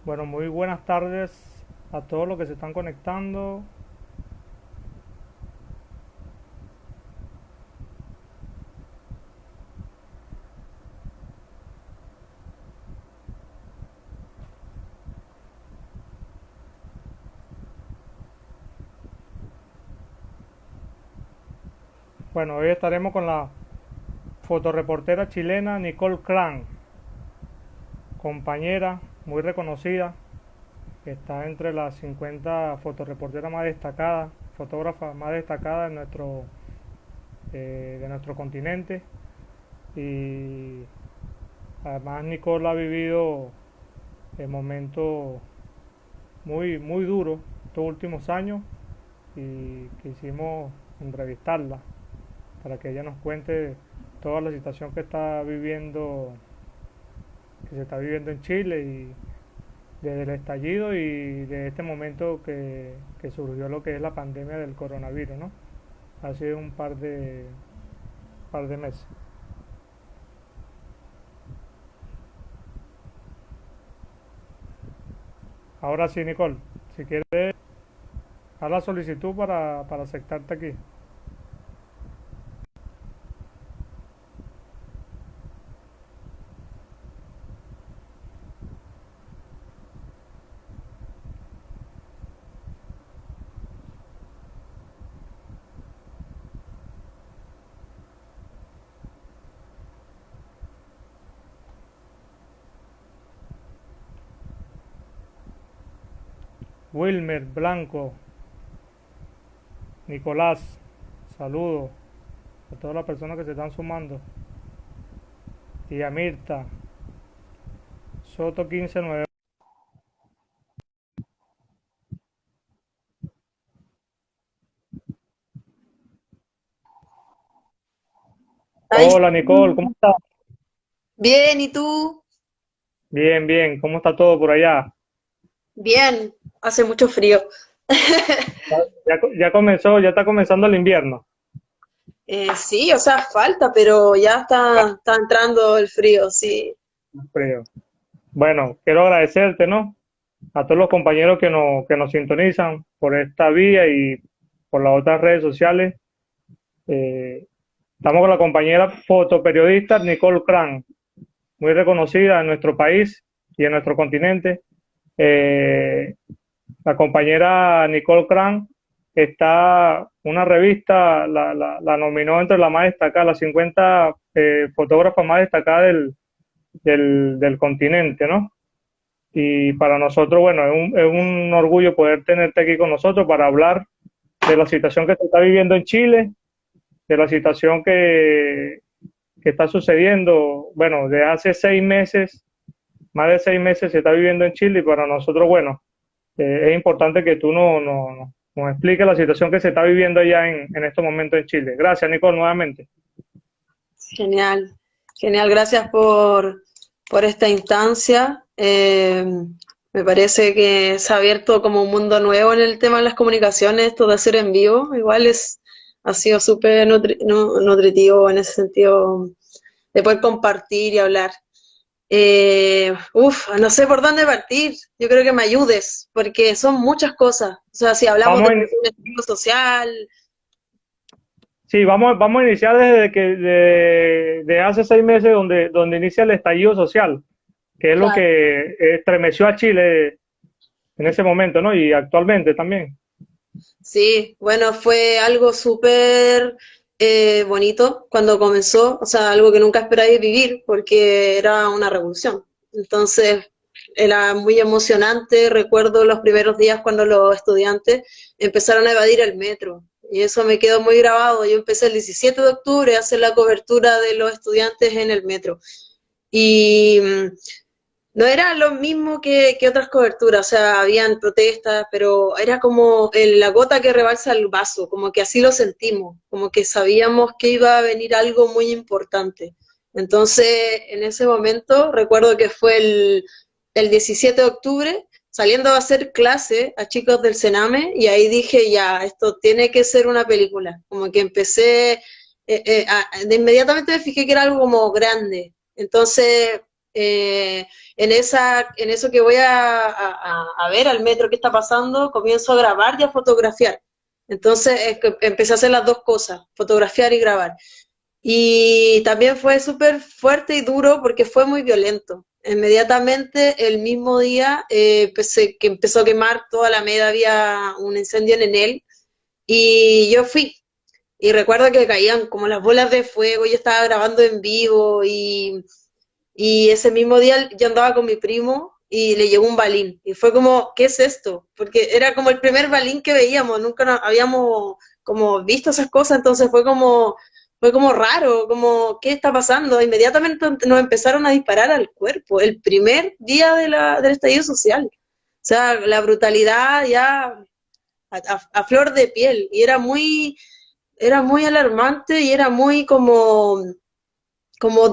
Bueno, muy buenas tardes a todos los que se están conectando. Bueno, hoy estaremos con la fotoreportera chilena Nicole Cran, compañera muy reconocida, que está entre las 50 fotoreporteras más destacadas, fotógrafas más destacadas de nuestro continente. Y además Nicole ha vivido momentos muy duros estos últimos años y quisimos entrevistarla para que ella nos cuente toda la situación que se está viviendo en Chile y desde el estallido y de este momento que surgió lo que es la pandemia del coronavirus, ¿no? Hace un par de meses. Ahora sí, Nicole, si quieres, haz la solicitud para aceptarte aquí. Wilmer, Blanco, Nicolás, saludos a todas las personas que se están sumando. Tía Mirta, Soto 15 Ay, Hola Nicole, ¿cómo sí. estás? Bien, ¿y tú? Bien, bien, ¿cómo está todo por allá? Bien, hace mucho frío. Ya comenzó, ya está comenzando el invierno. Sí, o sea, falta, pero ya está entrando el frío, sí. Frío. Bueno, quiero agradecerte, ¿no? A todos los compañeros que nos sintonizan por esta vía y por las otras redes sociales. Eh, Estamos con la compañera fotoperiodista Nicole Cran, muy reconocida en nuestro país y en nuestro continente. Eh, la compañera Nicole Cran está, una revista la nominó entre la más destacada, las 50 fotógrafas más destacadas del continente, ¿no? Y para nosotros, bueno, es un orgullo poder tenerte aquí con nosotros para hablar de la situación que se está viviendo en Chile, de la situación que está sucediendo, bueno, de hace 6 meses, más de 6 meses se está viviendo en Chile y para nosotros, bueno, es importante que tú nos expliques la situación que se está viviendo allá en estos momentos en Chile. Gracias, Nicole, nuevamente. Genial, genial, gracias por esta instancia. Me parece que se ha abierto como un mundo nuevo en el tema de las comunicaciones, esto de hacer en vivo, ha sido súper nutritivo en ese sentido de poder compartir y hablar. No sé por dónde partir. Yo creo que me ayudes, porque son muchas cosas. O sea, si hablamos Vamos de a, un estilo social, sí, vamos a iniciar desde de hace 6 meses donde inicia el estallido social, que es lo claro, que estremeció a Chile en ese momento, ¿no? Y actualmente también. sí, bueno, fue algo súper bonito cuando comenzó, o sea, algo que nunca esperáis vivir, porque era una revolución. Entonces, era muy emocionante. Recuerdo los primeros días cuando los estudiantes empezaron a evadir el metro. Y eso me quedó muy grabado. Yo empecé el 17 de octubre a hacer la cobertura de los estudiantes en el metro. Y no era lo mismo que otras coberturas, o sea, habían protestas, pero era como la gota que rebalsa el vaso, como que así lo sentimos, como que sabíamos que iba a venir algo muy importante. Entonces, en ese momento, recuerdo que fue el 17 de octubre, saliendo a hacer clase a chicos del Sename, y ahí dije, ya, esto tiene que ser una película. Como que empecé, de inmediatamente me fijé que era algo como grande. Entonces, en eso que voy a ver al metro qué está pasando, comienzo a grabar y a fotografiar. Entonces empecé a hacer las dos cosas, fotografiar y grabar. Y también fue súper fuerte y duro porque fue muy violento. Inmediatamente, el mismo día, que empezó a quemar toda la media, había un incendio en Enel, y yo fui. Y recuerdo que caían como las bolas de fuego, yo estaba grabando en vivo, y ese mismo día yo andaba con mi primo y le llegó un balín. Y fue como, ¿qué es esto? Porque era como el primer balín que veíamos, nunca habíamos como visto esas cosas, entonces fue como raro, como, ¿qué está pasando? Inmediatamente nos empezaron a disparar al cuerpo, el primer día del estallido social. O sea, la brutalidad ya a flor de piel, y era muy alarmante y era muy como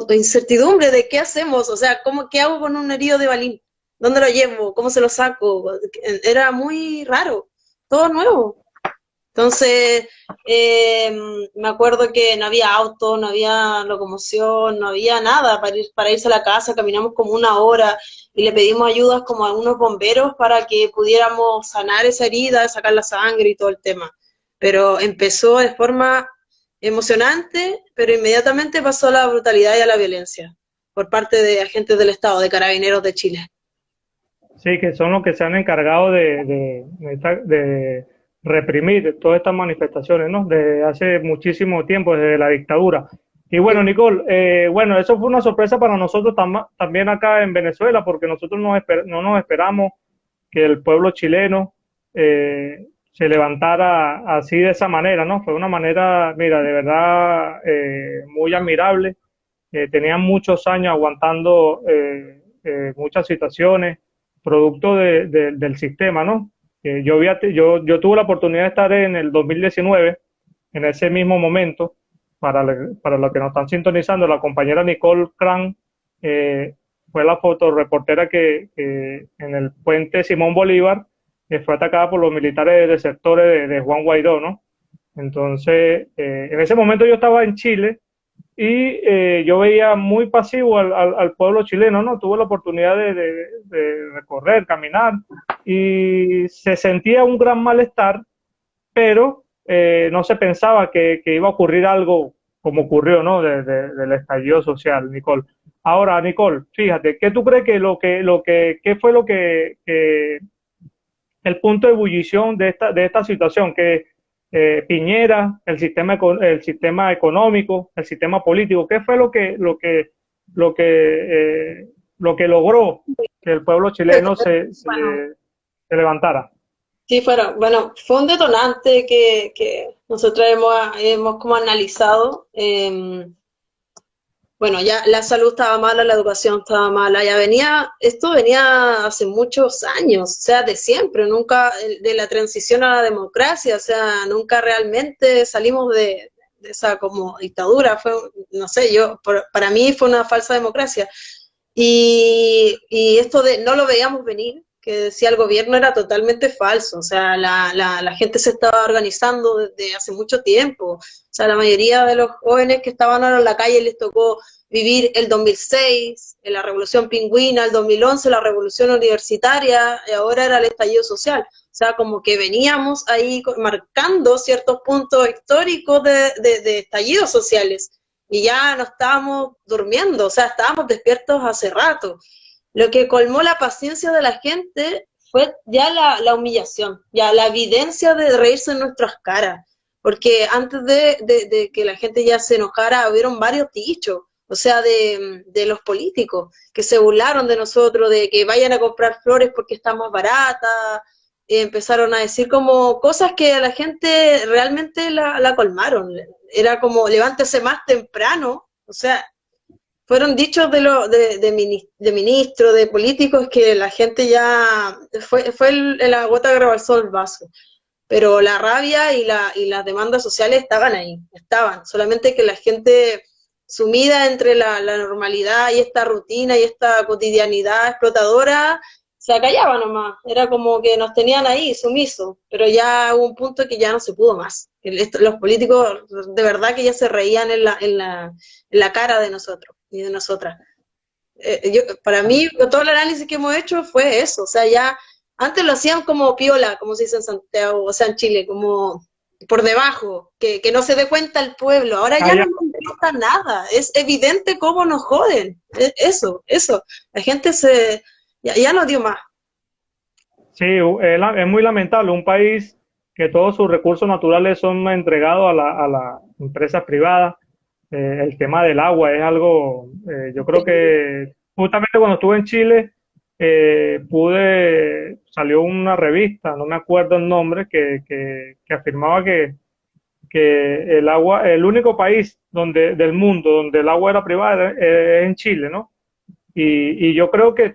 incertidumbre de qué hacemos, o sea, qué hago con un herido de balín, dónde lo llevo, cómo se lo saco, era muy raro, todo nuevo. Entonces, me acuerdo que no había auto, no había locomoción, no había nada para irse a la casa, caminamos como una hora y le pedimos ayudas como a unos bomberos para que pudiéramos sanar esa herida, sacar la sangre y todo el tema. Pero empezó de forma emocionante, pero inmediatamente pasó a la brutalidad y a la violencia por parte de agentes del Estado, de Carabineros de Chile. Sí, que son los que se han encargado de reprimir todas estas manifestaciones, ¿no? Desde hace muchísimo tiempo, desde la dictadura. Y bueno, Nicole, bueno, eso fue una sorpresa para nosotros también acá en Venezuela, porque nosotros no nos esperamos que el pueblo chileno se levantara así de esa manera, ¿no? Fue una manera, mira, de verdad muy admirable. Tenían muchos años aguantando muchas situaciones, producto del sistema, ¿no? Yo tuve la oportunidad de estar en el 2019, en ese mismo momento, para los que nos están sintonizando, la compañera Nicole Cran fue la fotoreportera que en el puente Simón Bolívar fue atacada por los militares desertores de Juan Guaidó, ¿no? Entonces, en ese momento yo estaba en Chile y yo veía muy pasivo al pueblo chileno, ¿no? Tuve la oportunidad de recorrer, caminar, y se sentía un gran malestar, pero no se pensaba que iba a ocurrir algo como ocurrió, ¿no? Del estallido social, Nicole. Ahora, Nicole, fíjate, ¿qué tú crees qué fue el punto de ebullición de esta situación? Que Piñera, el sistema económico, el sistema político, ¿qué fue lo que, lo que logró que el pueblo chileno Bueno, se levantara? sí, bueno, fue un detonante que nosotros hemos como analizado. Bueno, ya la salud estaba mala, la educación estaba mala, esto venía hace muchos años, o sea, de siempre, nunca de la transición a la democracia, o sea, nunca realmente salimos de esa como dictadura, no sé, para mí fue una falsa democracia. Y esto de no lo veíamos venir, que decía el gobierno, era totalmente falso. O sea, la gente se estaba organizando desde hace mucho tiempo. O sea, la mayoría de los jóvenes que estaban ahora en la calle les tocó vivir el 2006, la revolución pingüina, el 2011, la revolución universitaria, y ahora era el estallido social. O sea, como que veníamos ahí marcando ciertos puntos históricos de estallidos sociales y ya no estábamos durmiendo, o sea, estábamos despiertos hace rato. Lo que colmó la paciencia de la gente fue ya la humillación, ya la evidencia de reírse en nuestras caras, porque antes de que la gente ya se enojara, hubieron varios dichos, o sea, de los políticos, que se burlaron de nosotros, de que vayan a comprar flores porque están más baratas, empezaron a decir como cosas que a la gente realmente la colmaron. Era como levántese más temprano, o sea, fueron dichos de ministros, de políticos, que la gente ya fue la gota que rebalsó el vaso. Pero la rabia y las demandas sociales estaban ahí, estaban, solamente que la gente sumida entre la normalidad y esta rutina y esta cotidianidad explotadora se acallaba nomás, era como que nos tenían ahí sumisos, pero ya hubo un punto que ya no se pudo más. Los políticos de verdad que ya se reían en la cara de nosotros y de nosotras. para mí, todo el análisis que hemos hecho fue eso, o sea, ya antes lo hacían como piola, como se dice en Santiago, o sea, en Chile, como por debajo, que no se dé cuenta el pueblo, ahora Ah, ya ya. no nos importa nada, es evidente cómo nos joden, eso, la gente ya no dio más. Sí, es muy lamentable. Un país que todos sus recursos naturales son entregados a las empresas privadas. El tema del agua es algo, yo creo que justamente cuando estuve en Chile, salió una revista, no me acuerdo el nombre, que afirmaba que el agua, el único país del mundo donde el agua era privada es en Chile, ¿no? Y yo creo que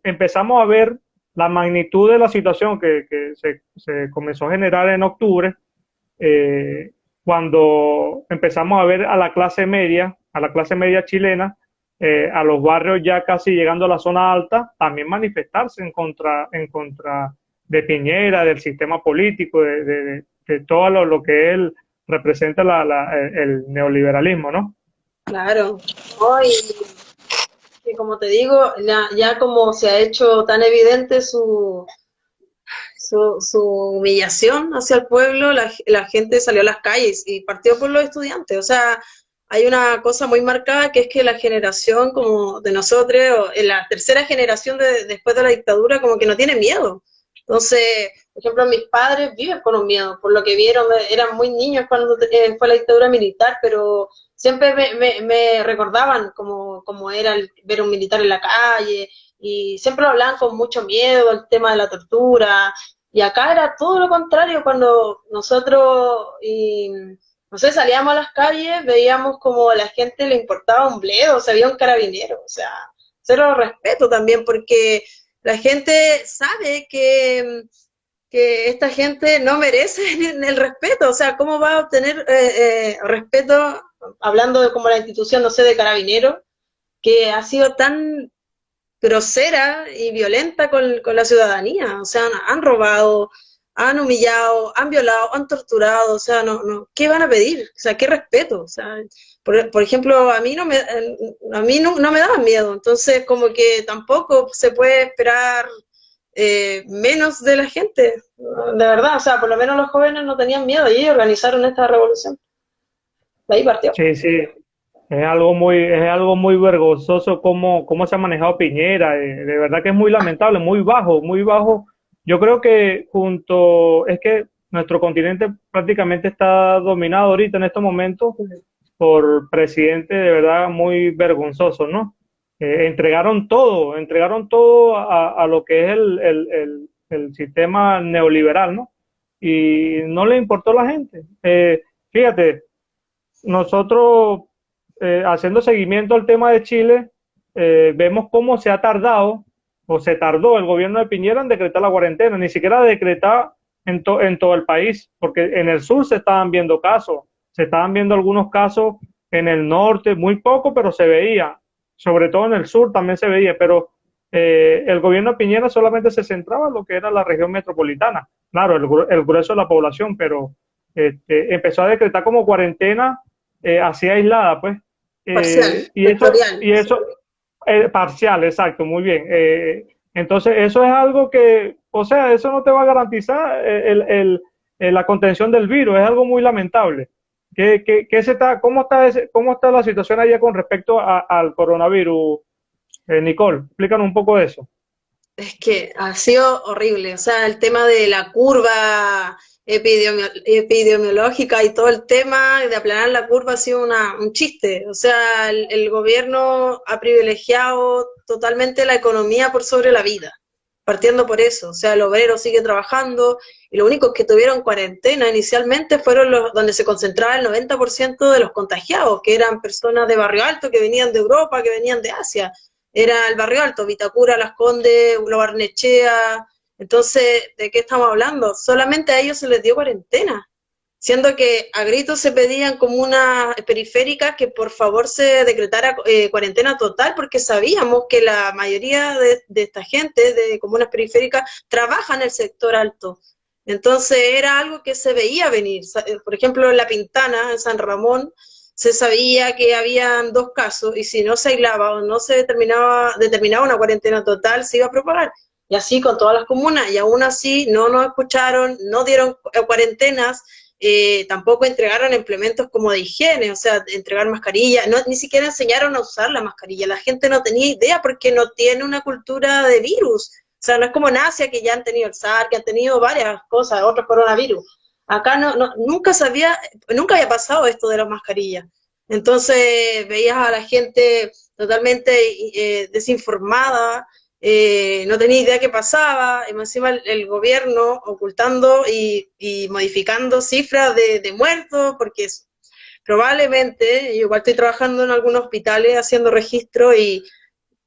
empezamos a ver la magnitud de la situación que se comenzó a generar en octubre, eh, cuando empezamos a ver a la clase media chilena, a los barrios ya casi llegando a la zona alta, también manifestarse en contra de Piñera, del sistema político, de todo lo que él representa el neoliberalismo, ¿no? Claro, hoy, y como te digo, ya como se ha hecho tan evidente su humillación hacia el pueblo, la gente salió a las calles y partió por los estudiantes. O sea, hay una cosa muy marcada que es que la generación como de nosotros, o en la tercera generación después de la dictadura, como que no tiene miedo. Entonces, por ejemplo, mis padres viven con un miedo, por lo que vieron, eran muy niños cuando fue la dictadura militar, pero siempre me recordaban como era ver un militar en la calle, y siempre lo hablaban con mucho miedo, el tema de la tortura, y acá era todo lo contrario, cuando nosotros, no sé, salíamos a las calles, veíamos como a la gente le importaba un bledo, o sea, había un carabinero, o sea, cero respeto también, porque la gente sabe que esta gente no merece el respeto, o sea, ¿cómo va a obtener respeto hablando de como la institución, no sé, de carabineros, que ha sido tan grosera y violenta con la ciudadanía? O sea, han robado, han humillado, han violado, han torturado, o sea, ¿qué van a pedir? O sea, ¿qué respeto? O sea, por ejemplo, a mí no me daban miedo, entonces como que tampoco se puede esperar menos de la gente, de verdad, o sea, por lo menos los jóvenes no tenían miedo y organizaron esta revolución. De ahí partió. Sí, sí, es algo muy vergonzoso cómo se ha manejado Piñera. De verdad que es muy lamentable, muy bajo, muy bajo. Yo creo que es que nuestro continente prácticamente está dominado ahorita en estos momentos por presidentes de verdad muy vergonzosos, ¿no? Entregaron todo a lo que es el sistema neoliberal, ¿no? Y no le importó a la gente. Fíjate, nosotros, haciendo seguimiento al tema de Chile, vemos cómo se ha tardado o se tardó el gobierno de Piñera en decretar la cuarentena, ni siquiera decretar en todo el país, porque en el sur se estaban viendo algunos casos en el norte, muy poco, pero se veía, sobre todo en el sur también se veía, pero el gobierno de Piñera solamente se centraba en lo que era la región metropolitana, claro, el grueso de la población, pero empezó a decretar como cuarentena así aislada, pues. Parcial, Y eso, sectorial. y eso parcial, exacto, muy bien. Entonces, eso es algo que, o sea, eso no te va a garantizar la contención del virus, es algo muy lamentable. ¿Cómo está la situación allá con respecto al coronavirus, Nicole? Explícanos un poco de eso. Es que ha sido horrible, o sea, el tema de la curva epidemiológica y todo el tema de aplanar la curva ha sido un chiste, o sea, el gobierno ha privilegiado totalmente la economía por sobre la vida, partiendo por eso, o sea, el obrero sigue trabajando y los únicos que tuvieron cuarentena inicialmente fueron los donde se concentraba el 90% de los contagiados, que eran personas de Barrio Alto que venían de Europa, que venían de Asia, era el Barrio Alto, Vitacura, Las Condes, Lo Barnechea. Entonces, ¿de qué estamos hablando? Solamente a ellos se les dio cuarentena, siendo que a gritos se pedían comunas periféricas que por favor se decretara cuarentena total, porque sabíamos que la mayoría de esta gente de comunas periféricas trabaja en el sector alto. Entonces era algo que se veía venir. Por ejemplo, en La Pintana, en San Ramón, se sabía que habían 2 casos y si no se aislaba o no se determinaba una cuarentena total, se iba a propagar. Y así con todas las comunas, y aún así no nos escucharon, no dieron cuarentenas, tampoco entregaron implementos como de higiene, o sea, entregar mascarillas, no, ni siquiera enseñaron a usar la mascarilla, la gente no tenía idea porque no tiene una cultura de virus, o sea, no es como en Asia que ya han tenido el SARS, que han tenido varias cosas, otros coronavirus. Acá nunca había pasado esto de las mascarillas. Entonces veías a la gente totalmente desinformada, no tenía idea qué pasaba, y encima el gobierno ocultando y modificando cifras de muertos, porque probablemente, yo igual estoy trabajando en algunos hospitales haciendo registro y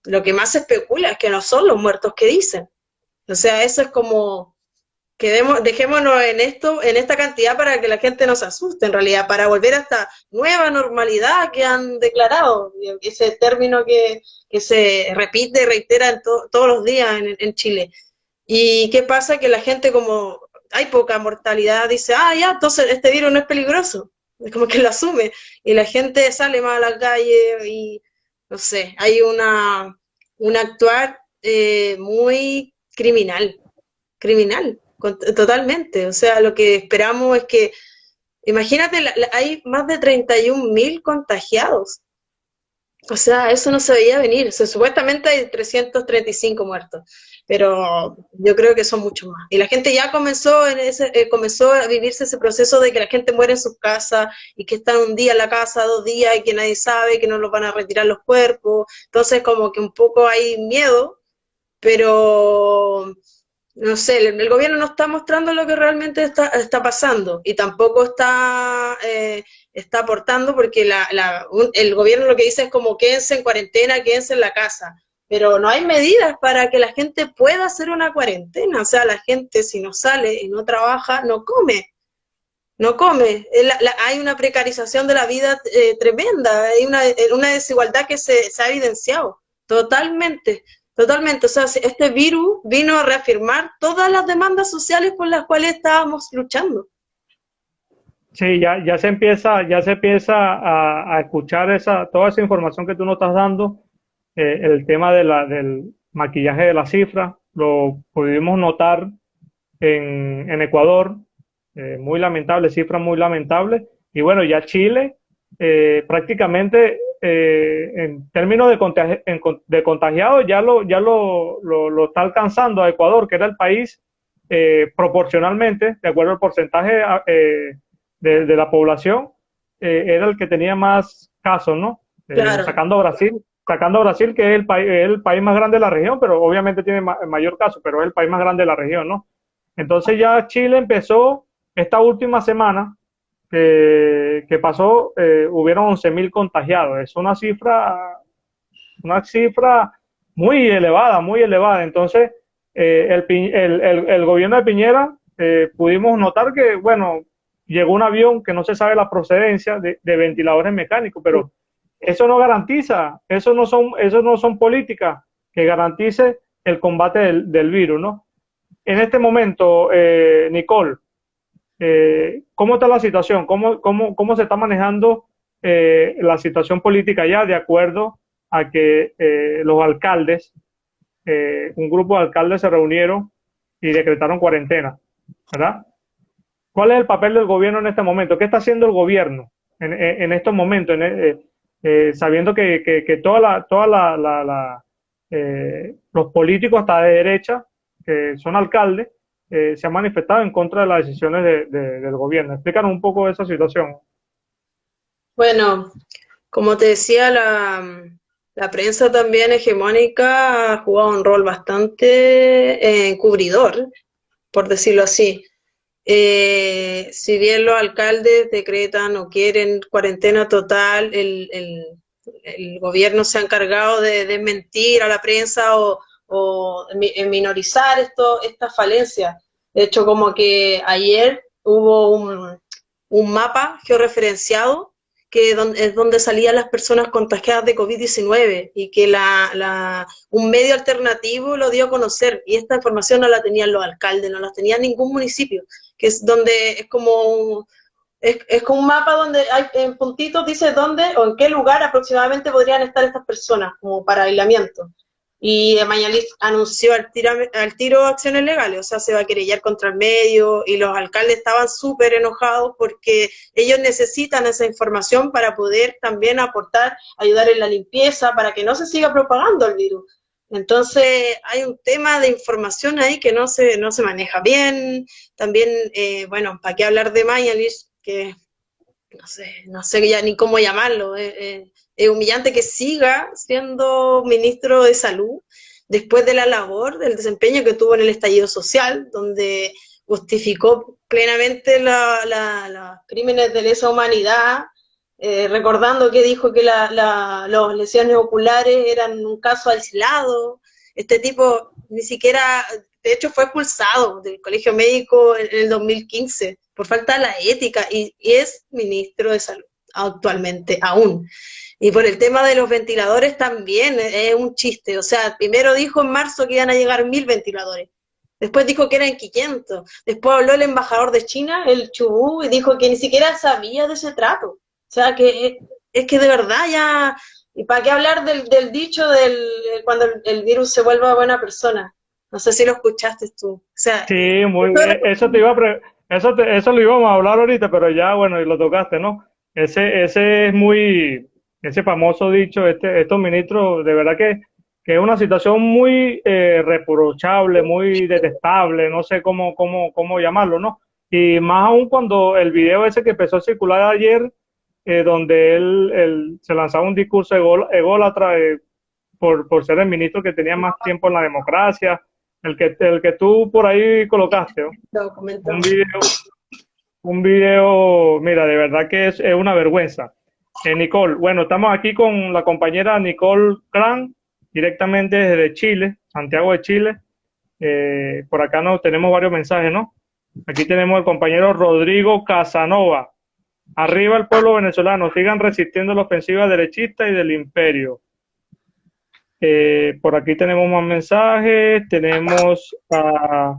lo que más se especula es que no son los muertos que dicen. O sea, eso es como dejémonos en esto, en esta cantidad para que la gente no se asuste, en realidad, para volver a esta nueva normalidad que han declarado, ese término que se repite y reitera todos los días en Chile. ¿Y qué pasa? Que la gente, como hay poca mortalidad, dice, ah, ya, entonces este virus no es peligroso, es como que lo asume, y la gente sale más a la calle y, no sé, hay un actuar muy criminal, totalmente. O sea, lo que esperamos es que, imagínate, hay más de 31.000 contagiados. O sea, eso no se veía venir. O sea, supuestamente hay 335 muertos, pero yo creo que son muchos más. Y la gente ya comenzó a vivirse ese proceso de que la gente muere en sus casas y que están un día en la casa, 2 días y que nadie sabe, que no los van a retirar los cuerpos. Entonces, como que un poco hay miedo, pero no sé, el gobierno no está mostrando lo que realmente está pasando y tampoco está aportando porque el gobierno lo que dice es como quédense en cuarentena, quédense en la casa, pero no hay medidas para que la gente pueda hacer una cuarentena, o sea, la gente si no sale y no trabaja, no come. No come, hay una precarización de la vida tremenda, hay una desigualdad que se ha evidenciado totalmente. Totalmente, o sea, este virus vino a reafirmar todas las demandas sociales por las cuales estábamos luchando. Sí, ya se empieza a escuchar toda esa información que tú nos estás dando, el tema del maquillaje de la cifra, lo pudimos notar en Ecuador, muy lamentable, cifra muy lamentable, y bueno, ya Chile prácticamente en términos de contagiados lo está alcanzando a Ecuador, que era el país proporcionalmente, de acuerdo al porcentaje de la población, era el que tenía más casos, ¿no? Claro. Sacando a Brasil, que es el país más grande de la región, pero obviamente tiene mayor caso, pero es el país más grande de la región, ¿no? Entonces ya Chile empezó esta última semana que pasó, hubieron 11.000 contagiados. Es una cifra muy elevada, muy elevada. Entonces, el gobierno de Piñera, pudimos notar que, bueno, llegó un avión que no se sabe la procedencia de ventiladores mecánicos, pero eso no garantiza, eso no son políticas que garantice el combate del virus, ¿no? En este momento, Nicole, ¿cómo está la situación? ¿Cómo se está manejando la situación política ya de acuerdo a que los alcaldes, un grupo de alcaldes se reunieron y decretaron cuarentena, ¿verdad? ¿Cuál es el papel del gobierno en este momento? ¿Qué está haciendo el gobierno en estos momentos? Sabiendo que los políticos hasta de derecha, que son alcaldes, se han manifestado en contra de las decisiones del gobierno. Explícanos un poco de esa situación. Bueno, como te decía, la prensa también hegemónica ha jugado un rol bastante encubridor, por decirlo así. Si bien los alcaldes decretan o quieren cuarentena total, el gobierno se ha encargado de desmentir a la prensa o minorizar estas falencias. De hecho, como que ayer hubo un mapa georreferenciado es donde salían las personas contagiadas de COVID-19 y que un medio alternativo lo dio a conocer y esta información no la tenían los alcaldes, no la tenía ningún municipio, que es donde es como Es como un mapa donde hay en puntitos, dice dónde o en qué lugar aproximadamente podrían estar estas personas, como para aislamiento. Y Mañalich anunció al tiro acciones legales, o sea, se va a querellar contra el medio, y los alcaldes estaban súper enojados porque ellos necesitan esa información para poder también aportar, ayudar en la limpieza, para que no se siga propagando el virus. Entonces hay un tema de información ahí que no se maneja bien. También, bueno, ¿para qué hablar de Mañalich? Que no sé ya ni cómo llamarlo. Es humillante que siga siendo ministro de Salud después de la labor, del desempeño que tuvo en el estallido social, donde justificó plenamente los crímenes de lesa humanidad, recordando que dijo que las lesiones oculares eran un caso aislado. Este tipo ni siquiera, de hecho, fue expulsado del colegio médico en el 2015 por falta de la ética, y es ministro de Salud actualmente, aún. Y por el tema de los ventiladores también es un chiste. O sea, primero dijo en marzo que iban a llegar 1000 ventiladores. Después dijo que eran 500. Después habló el embajador de China, el Chubú, y dijo que ni siquiera sabía de ese trato. O sea, que es que de verdad ya... ¿Y para qué hablar del dicho del cuando el virus se vuelva buena persona? No sé si lo escuchaste tú. O sea, Sí, muy eso bien. Eso te iba a eso lo íbamos a hablar ahorita, pero ya, bueno, y lo tocaste, ¿no? Ese es muy, ese famoso dicho, estos ministros, de verdad que es una situación muy reprochable, muy detestable, no sé cómo llamarlo, ¿no? Y más aún cuando el video ese que empezó a circular ayer, donde él se lanzaba un discurso ególatra, por ser el ministro que tenía más tiempo en la democracia, el que tú por ahí colocaste, ¿no? lo comentó. Un video, un video, mira, de verdad que es una vergüenza. Nicole, bueno, estamos aquí con la compañera Nicole Cran, directamente desde Chile, Santiago de Chile. Por acá no tenemos varios mensajes, ¿no? Aquí tenemos el compañero Rodrigo Casanova. Arriba el pueblo venezolano, sigan resistiendo la ofensiva derechista y del imperio. Por aquí tenemos más mensajes, tenemos a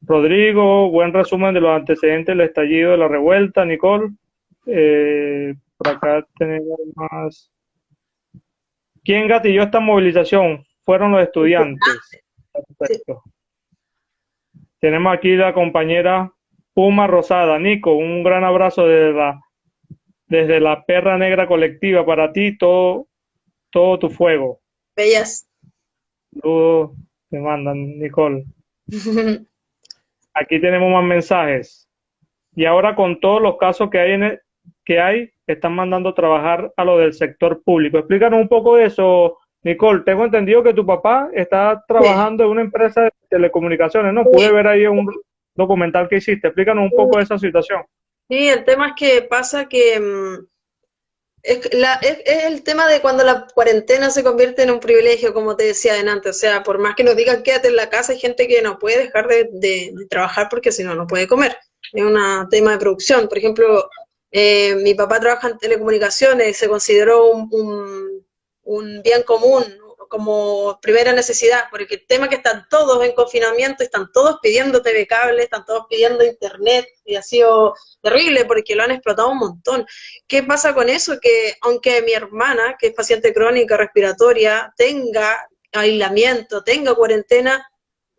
Rodrigo, buen resumen de los antecedentes del estallido de la revuelta, Nicole. Por acá tenemos más. ¿Quién gatilló esta movilización? Fueron los estudiantes. Sí. Perfecto. Tenemos aquí la compañera Puma Rosada. Nico, un gran abrazo desde la Perra Negra Colectiva. Para ti, todo tu fuego. Bellas. Saludos, te mandan, Nicole. Aquí tenemos más mensajes. Y ahora con todos los casos que hay, están mandando a trabajar a lo del sector público. Explícanos un poco de eso, Nicole. Tengo entendido que tu papá está Sí. trabajando en una empresa de telecomunicaciones, ¿no? Pude ver ahí un documental que hiciste. Explícanos un poco de esa situación. Sí, el tema es que pasa que es el tema de cuando la cuarentena se convierte en un privilegio, como te decía antes. O sea, por más que nos digan quédate en la casa, hay gente que no puede dejar de trabajar porque si no, no puede comer. Es un tema de producción. Por ejemplo, mi papá trabaja en telecomunicaciones, se consideró un bien común, como primera necesidad, porque el tema es que están todos en confinamiento, están todos pidiendo TV cable, están todos pidiendo internet, y ha sido terrible porque lo han explotado un montón. ¿Qué pasa con eso? Que aunque mi hermana, que es paciente crónica respiratoria, tenga aislamiento, tenga cuarentena,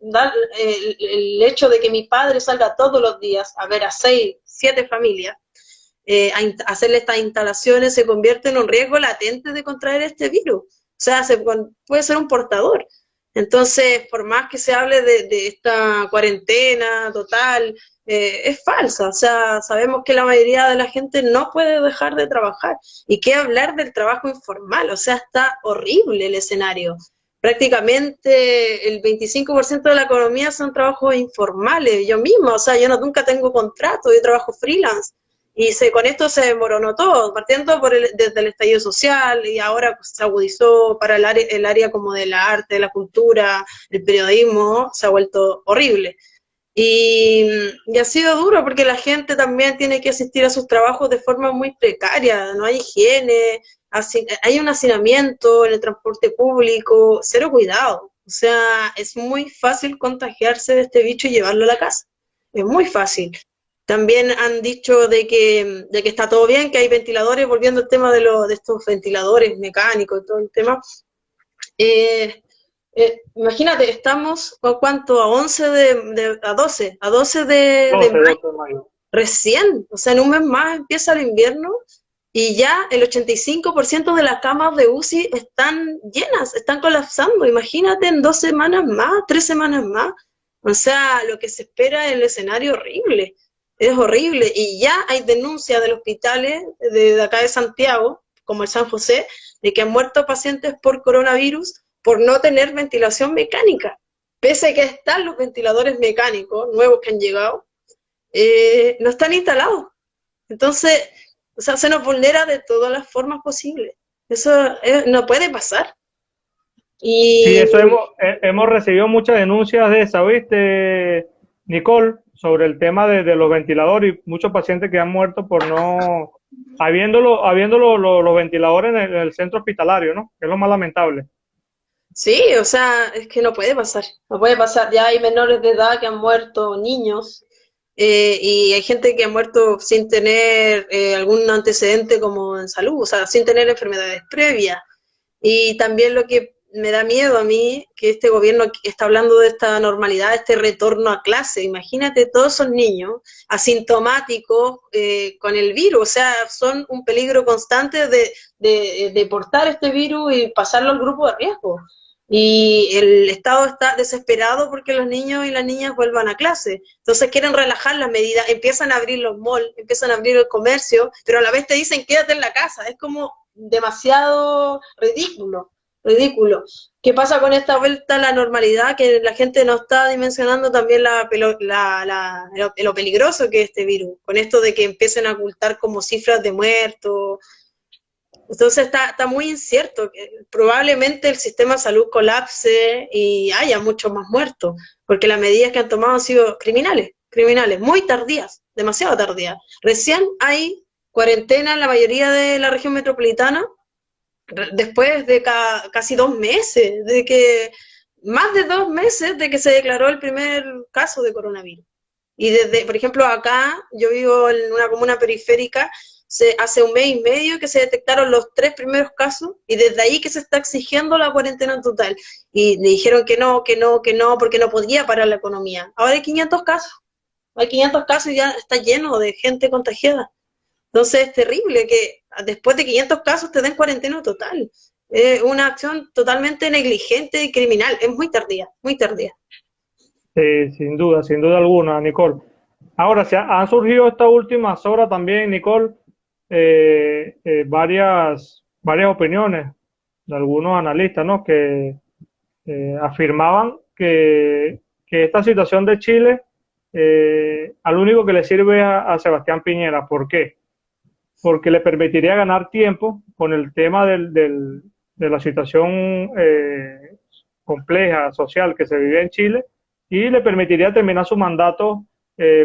el hecho de que mi padre salga todos los días a ver a 6, 7 familias, hacerle estas instalaciones, se convierte en un riesgo latente de contraer este virus. O sea, puede ser un portador. Entonces, por más que se hable de esta cuarentena total, es falsa. O sea, sabemos que la mayoría de la gente no puede dejar de trabajar. ¿Y qué hablar del trabajo informal? O sea, está horrible el escenario. Prácticamente el 25% de la economía son trabajos informales. Yo misma, o sea, yo nunca tengo contrato, yo trabajo freelance. Y con esto se desmoronó todo, partiendo desde el estallido social, y ahora pues, se agudizó para el área como de la arte, de la cultura, el periodismo, se ha vuelto horrible. Y ha sido duro porque la gente también tiene que asistir a sus trabajos de forma muy precaria, no hay higiene, hay un hacinamiento en el transporte público, cero cuidado. O sea, es muy fácil contagiarse de este bicho y llevarlo a la casa. Es muy fácil. También han dicho de que está todo bien, que hay ventiladores, volviendo al tema de estos ventiladores mecánicos y todo el tema. Eh, Imagínate, estamos ¿a cuánto? A 11 a 12 de 12, mayo, 12 de mayo. recién, o sea, en un mes más empieza el invierno y ya el 85% de las camas de UCI están llenas, están colapsando. Imagínate en 2 semanas más, 3 semanas más. O sea, lo que se espera es el escenario horrible, es horrible. Y ya hay denuncias de los hospitales de acá de Santiago, como el San José, de que han muerto pacientes por coronavirus por no tener ventilación mecánica. Pese a que están los ventiladores mecánicos nuevos que han llegado, no están instalados. Entonces, o sea, se nos vulnera de todas las formas posibles. Eso no puede pasar. Sí, Y eso hemos recibido muchas denuncias de esa, ¿viste, Nicole? Sobre el tema de los ventiladores y muchos pacientes que han muerto por no, habiéndolo los ventiladores en el centro hospitalario, ¿no? Que es lo más lamentable. sí, o sea, es que no puede pasar. No puede pasar. Ya hay menores de edad que han muerto, niños, y hay gente que ha muerto sin tener algún antecedente como en salud, o sea, sin tener enfermedades previas. Y también lo que me da miedo a mí, que este gobierno está hablando de esta normalidad, este retorno a clase. Imagínate todos esos niños asintomáticos con el virus, o sea, son un peligro constante de portar este virus y pasarlo al grupo de riesgo. Y el Estado está desesperado porque los niños y las niñas vuelvan a clase. Entonces quieren relajar las medidas, empiezan a abrir los malls, empiezan a abrir el comercio, pero a la vez te dicen quédate en la casa. Es como demasiado ridículo, ridículo. ¿Qué pasa con esta vuelta a la normalidad? Que la gente no está dimensionando también lo peligroso que es este virus, con esto de que empiecen a ocultar como cifras de muertos. Entonces está muy incierto. Probablemente el sistema de salud colapse y haya muchos más muertos, porque las medidas que han tomado han sido criminales, criminales, muy tardías, demasiado tardías. Recién hay cuarentena en la mayoría de la región metropolitana, después de casi 2 meses, más de 2 meses de que se declaró el primer caso de coronavirus. Y desde, por ejemplo, acá, yo vivo en una comuna periférica, hace un mes y medio que se detectaron los 3 primeros casos y desde ahí que se está exigiendo la cuarentena total. Y le dijeron que no, que no, que no, porque no podía parar la economía. Ahora hay 500 casos y ya está lleno de gente contagiada. Entonces es terrible que después de 500 casos te den cuarentena total. Es una acción totalmente negligente y criminal. Es muy tardía, muy tardía. Sin duda alguna, Nicole. Ahora, han surgido estas últimas horas también, Nicole, varias opiniones de algunos analistas, ¿no? Que afirmaban que esta situación de Chile al único que le sirve a Sebastián Piñera. ¿Por qué? Porque le permitiría ganar tiempo con el tema de la situación compleja social que se vive en Chile y le permitiría terminar su mandato,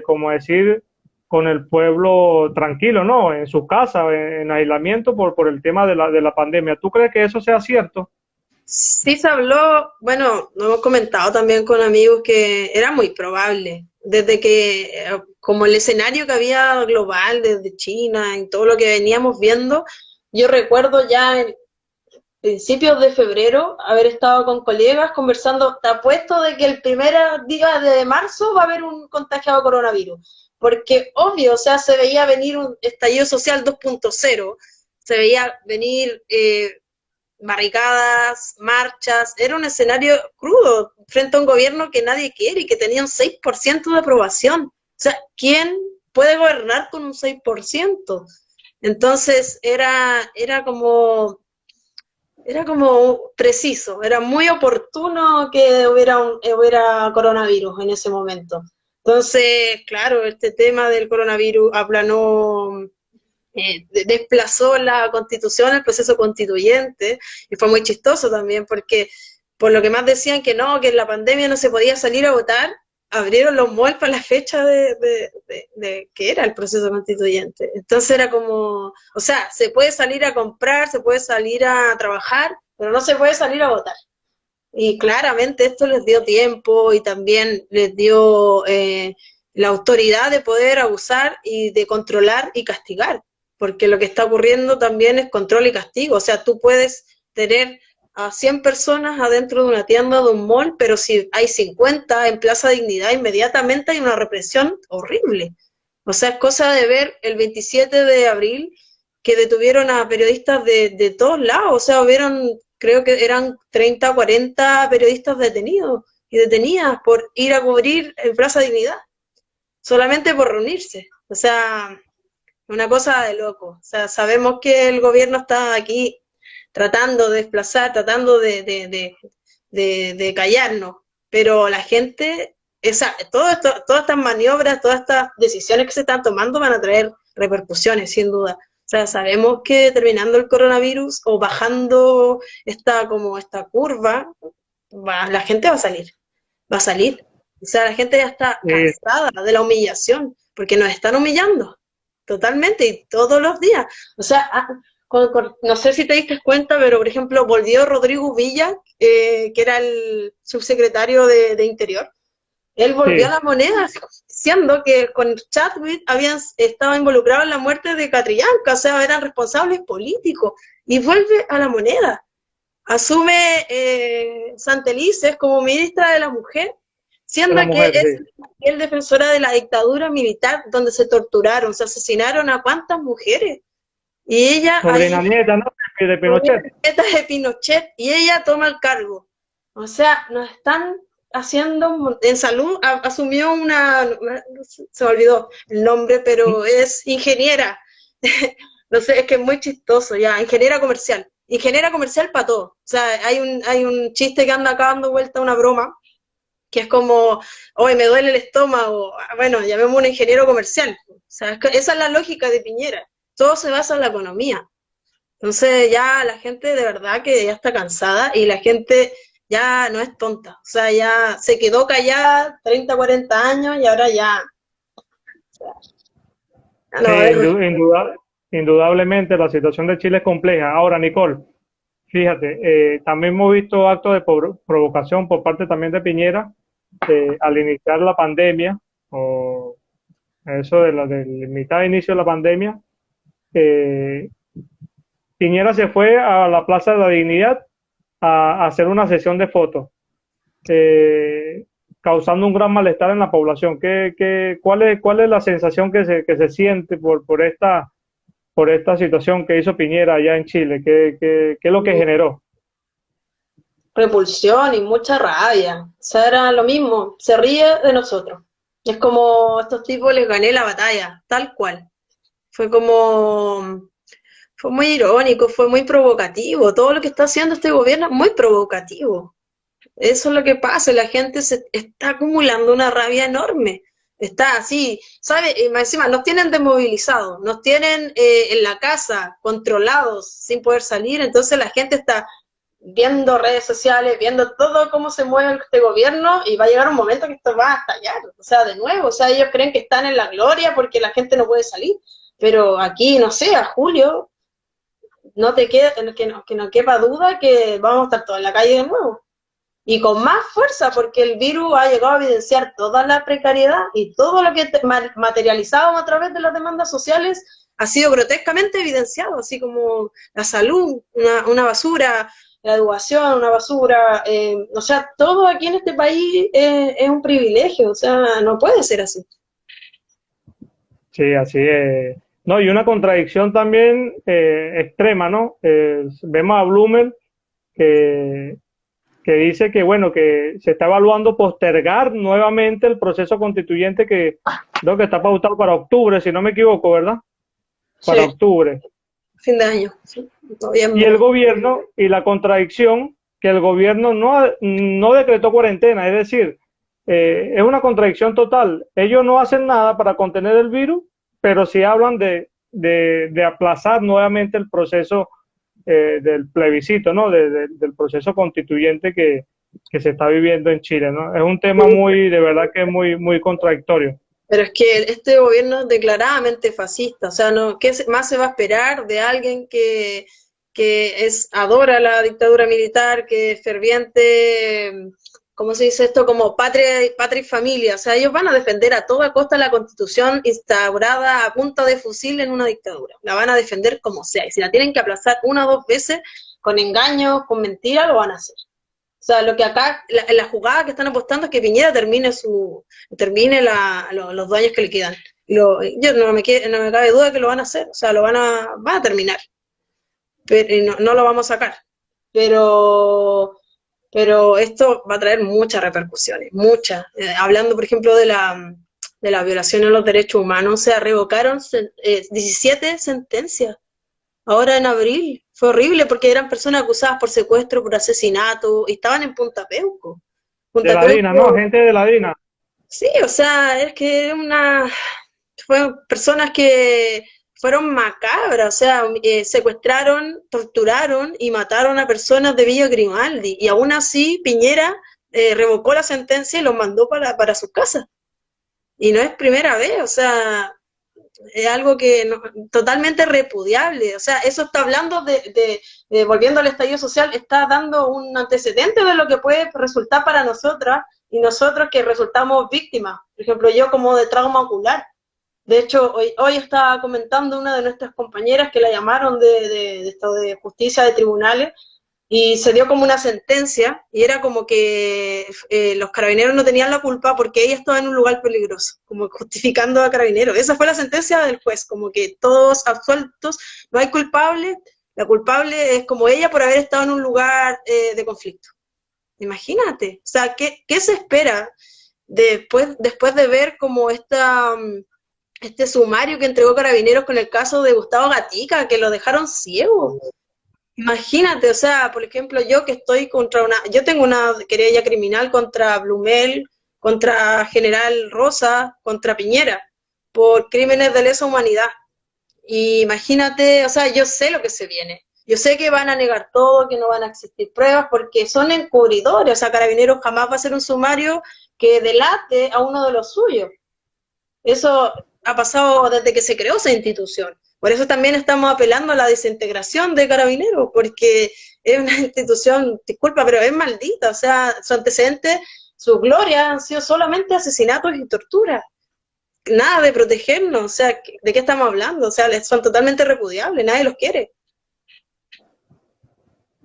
como decir, con el pueblo tranquilo, ¿no? En su casa, en aislamiento por el tema de la pandemia. ¿Tú crees que eso sea cierto? Sí se habló, bueno, lo hemos comentado también con amigos que era muy probable, desde que, como el escenario que había global desde China y todo lo que veníamos viendo, yo recuerdo ya en principios de febrero haber estado con colegas conversando, te apuesto de que el primer día de marzo va a haber un contagiado de coronavirus, porque obvio, o sea, se veía venir un estallido social 2.0, se veía venir barricadas, marchas, era un escenario crudo frente a un gobierno que nadie quiere y que tenía un 6% de aprobación. O sea, ¿quién puede gobernar con un 6%? Entonces era como preciso, era muy oportuno que hubiera coronavirus en ese momento. Entonces, claro, este tema del coronavirus aplanó, desplazó la constitución, el proceso constituyente, y fue muy chistoso también porque por lo que más decían que no, que en la pandemia no se podía salir a votar, abrieron los malls para la fecha de que era el proceso constituyente. Entonces era como, o sea, se puede salir a comprar, se puede salir a trabajar, pero no se puede salir a votar. Y claramente esto les dio tiempo y también la autoridad de poder abusar y de controlar y castigar, porque lo que está ocurriendo también es control y castigo. O sea, tú puedes tener a 100 personas adentro de una tienda, de un mall, pero si hay 50 en Plaza Dignidad, inmediatamente hay una represión horrible. O sea, es cosa de ver el 27 de abril que detuvieron a periodistas de todos lados. O sea, hubieron, creo que eran 30 o 40 periodistas detenidos y detenidas por ir a cubrir en Plaza Dignidad, solamente por reunirse. O sea, una cosa de loco. O sea, sabemos que el gobierno está aquí tratando de desplazar, tratando de callarnos, pero la gente, todas estas maniobras, todas estas decisiones que se están tomando van a traer repercusiones, sin duda. O sea, sabemos que terminando el coronavirus o bajando como esta curva, la gente va a salir. O sea, la gente ya está Eh, cansada de la humillación, porque nos están humillando totalmente y todos los días. O sea, no sé si te diste cuenta, pero por ejemplo, volvió Rodrigo Villa, que era el subsecretario de Interior. Él volvió a sí, la moneda diciendo que con Chadwick habían estado involucrados en la muerte de Catrillanca, o sea, eran responsables políticos, y vuelve a la moneda. Asume Santelices como ministra de la Mujer, de siendo la que mujer, es sí. el defensora de la dictadura militar, donde se torturaron, se asesinaron a cuántas mujeres. Y ella Sobrina ahí, nieta, ¿no? De Pinochet. de Pinochet, y ella toma el cargo. O sea, nos están haciendo, en salud asumió se me olvidó el nombre, pero es ingeniera. No sé, es que es muy chistoso ya, ingeniera comercial para todo. O sea, hay un chiste que anda acá dando vuelta, una broma, que es como, hoy me duele el estómago, bueno, llamemos un ingeniero comercial. O sea, esa es la lógica de Piñera. Todo se basa en la economía. Entonces ya la gente de verdad que ya está cansada y la gente ya no es tonta. O sea, ya se quedó callada 30, 40 años y ahora ya no Sí, va a haber. indudablemente la situación de Chile es compleja. Ahora, Nicole, fíjate, también hemos visto actos de provocación por parte también de Piñera al iniciar la pandemia, o eso del mitad de inicio de la pandemia. eh, Piñera se fue a la Plaza de la Dignidad a hacer una sesión de fotos, eh, causando un gran malestar en la población. Cuál es la sensación que se siente por esta situación que hizo Piñera allá en Chile? ¿Qué es lo que generó? Repulsión y mucha rabia. O sea, era lo mismo, se ríe de nosotros. Es como a estos tipos les gané la batalla, tal cual. Fue como, fue muy irónico, fue muy provocativo. Todo lo que está haciendo este gobierno es muy provocativo. Eso es lo que pasa, la gente se está acumulando una rabia enorme. Está así, ¿sabe? Y más encima nos tienen desmovilizados, nos tienen en la casa, controlados, sin poder salir. Entonces la gente está viendo redes sociales, viendo todo cómo se mueve este gobierno y va a llegar un momento que esto va a estallar. O sea, de nuevo, o sea, ellos creen que están en la gloria porque la gente no puede salir. Pero aquí, no sé, a julio, no te queda, que no quepa duda que vamos a estar todos en la calle de nuevo y con más fuerza, porque el virus ha llegado a evidenciar toda la precariedad y todo lo que materializábamos a través de las demandas sociales ha sido grotescamente evidenciado, así como la salud, una basura, la educación, una basura, o sea, todo aquí en este país es un privilegio, o sea, no puede ser así. Sí, así es. No, y una contradicción también extrema, ¿no? Vemos a Blumer que, que dice que, bueno, que se está evaluando postergar nuevamente el proceso constituyente que creo que está pautado para octubre, si no me equivoco, ¿verdad? Para Sí, octubre. fin de año, sí, Y el noviembre. gobierno, y la contradicción, que el gobierno no decretó cuarentena, es decir, es una contradicción total. Ellos no hacen nada para contener el virus, pero sí hablan de aplazar nuevamente el proceso del plebiscito, ¿no? Del proceso constituyente que se está viviendo en Chile, ¿no? Es un tema muy, de verdad que es muy contradictorio. Pero es que este gobierno es declaradamente fascista, o sea, no, ¿qué más se va a esperar de alguien que adora la dictadura militar, que es ferviente ¿cómo se dice esto? Como patria y familia. O sea, ellos van a defender a toda costa la Constitución instaurada a punta de fusil en una dictadura. La van a defender como sea. Y si la tienen que aplazar una o dos veces, con engaños, con mentiras, lo van a hacer. O sea, lo que acá, la jugada que están apostando es que Piñera termine los 2 años que le quedan. Yo no me cabe duda que lo van a hacer. O sea, van a terminar. Pero, y no lo vamos a sacar. Pero esto va a traer muchas repercusiones, muchas. Hablando, por ejemplo, de la violación a los derechos humanos, se revocaron 17 sentencias ahora en abril. Fue horrible porque eran personas acusadas por secuestro, por asesinato, y estaban en Punta Peuco. De Punta la DINA, ¿no? Peuco, Gente de la DINA. sí, o sea, es que fueron personas que fueron macabras, o sea, secuestraron, torturaron y mataron a personas de Villa Grimaldi, y aún así Piñera revocó la sentencia y los mandó para sus casas. Y no es primera vez, o sea, es algo que totalmente repudiable. O sea, eso está hablando volviendo al estallido social, está dando un antecedente de lo que puede resultar para nosotras y nosotros que resultamos víctimas. Por ejemplo, yo como de trauma ocular. De hecho, hoy estaba comentando una de nuestras compañeras que la llamaron de justicia de tribunales y se dio como una sentencia y era como que los carabineros no tenían la culpa porque ella estaba en un lugar peligroso, como justificando a carabineros. Esa fue la sentencia del juez, como que todos absueltos, no hay culpable, la culpable es como ella por haber estado en un lugar de conflicto. Imagínate, o sea, ¿qué se espera después de ver como este sumario que entregó Carabineros con el caso de Gustavo Gatica, que lo dejaron ciego? Imagínate, o sea, por ejemplo, yo que estoy yo tengo una querella criminal contra Blumel, contra General Rosa, contra Piñera, por crímenes de lesa humanidad. Y imagínate, o sea, yo sé lo que se viene. Yo sé que van a negar todo, que no van a existir pruebas, porque son encubridores. O sea, Carabineros jamás va a hacer un sumario que delate a uno de los suyos. Eso ha pasado desde que se creó esa institución. Por eso también estamos apelando a la desintegración de Carabineros, porque es una institución, disculpa, pero es maldita. O sea, su antecedente, su gloria han sido solamente asesinatos y torturas. Nada de protegernos. O sea, ¿de qué estamos hablando? O sea, son totalmente repudiables, nadie los quiere.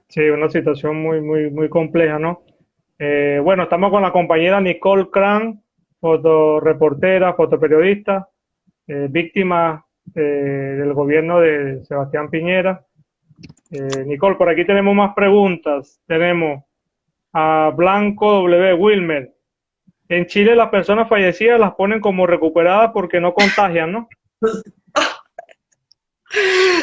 Sí, una situación muy, muy, muy compleja, ¿no? Bueno, estamos con la compañera Nicole Cran, fotoreportera, fotoperiodista, víctima del gobierno de Sebastián Piñera. Nicole, por aquí tenemos más preguntas. Tenemos a Blanco W. Wilmer. En Chile las personas fallecidas las ponen como recuperadas porque no contagian, ¿no?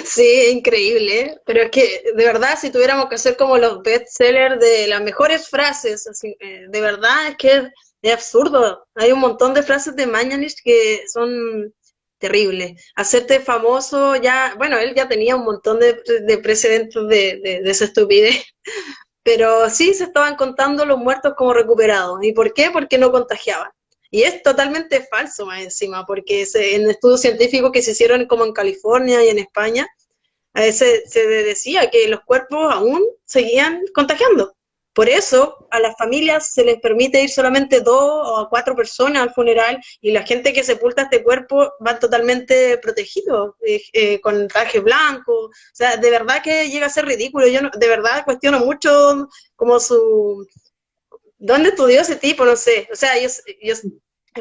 Sí, increíble, ¿eh? Pero es que de verdad si tuviéramos que hacer como los bestsellers de las mejores frases, así, de verdad es que es absurdo. Hay un montón de frases de Mañalich que son terribles. Hacerte famoso ya, bueno, él ya tenía un montón de precedentes de esa estupidez, pero sí se estaban contando los muertos como recuperados. ¿Y por qué? Porque no contagiaban. Y es totalmente falso más encima, porque en estudios científicos que se hicieron como en California y en España, se decía que los cuerpos aún seguían contagiando. Por eso a las familias se les permite ir solamente 2 o 4 personas al funeral y la gente que sepulta este cuerpo van totalmente protegidos, con traje blanco. O sea, de verdad que llega a ser ridículo. Yo de verdad cuestiono mucho como ¿dónde estudió ese tipo? No sé. O sea, hay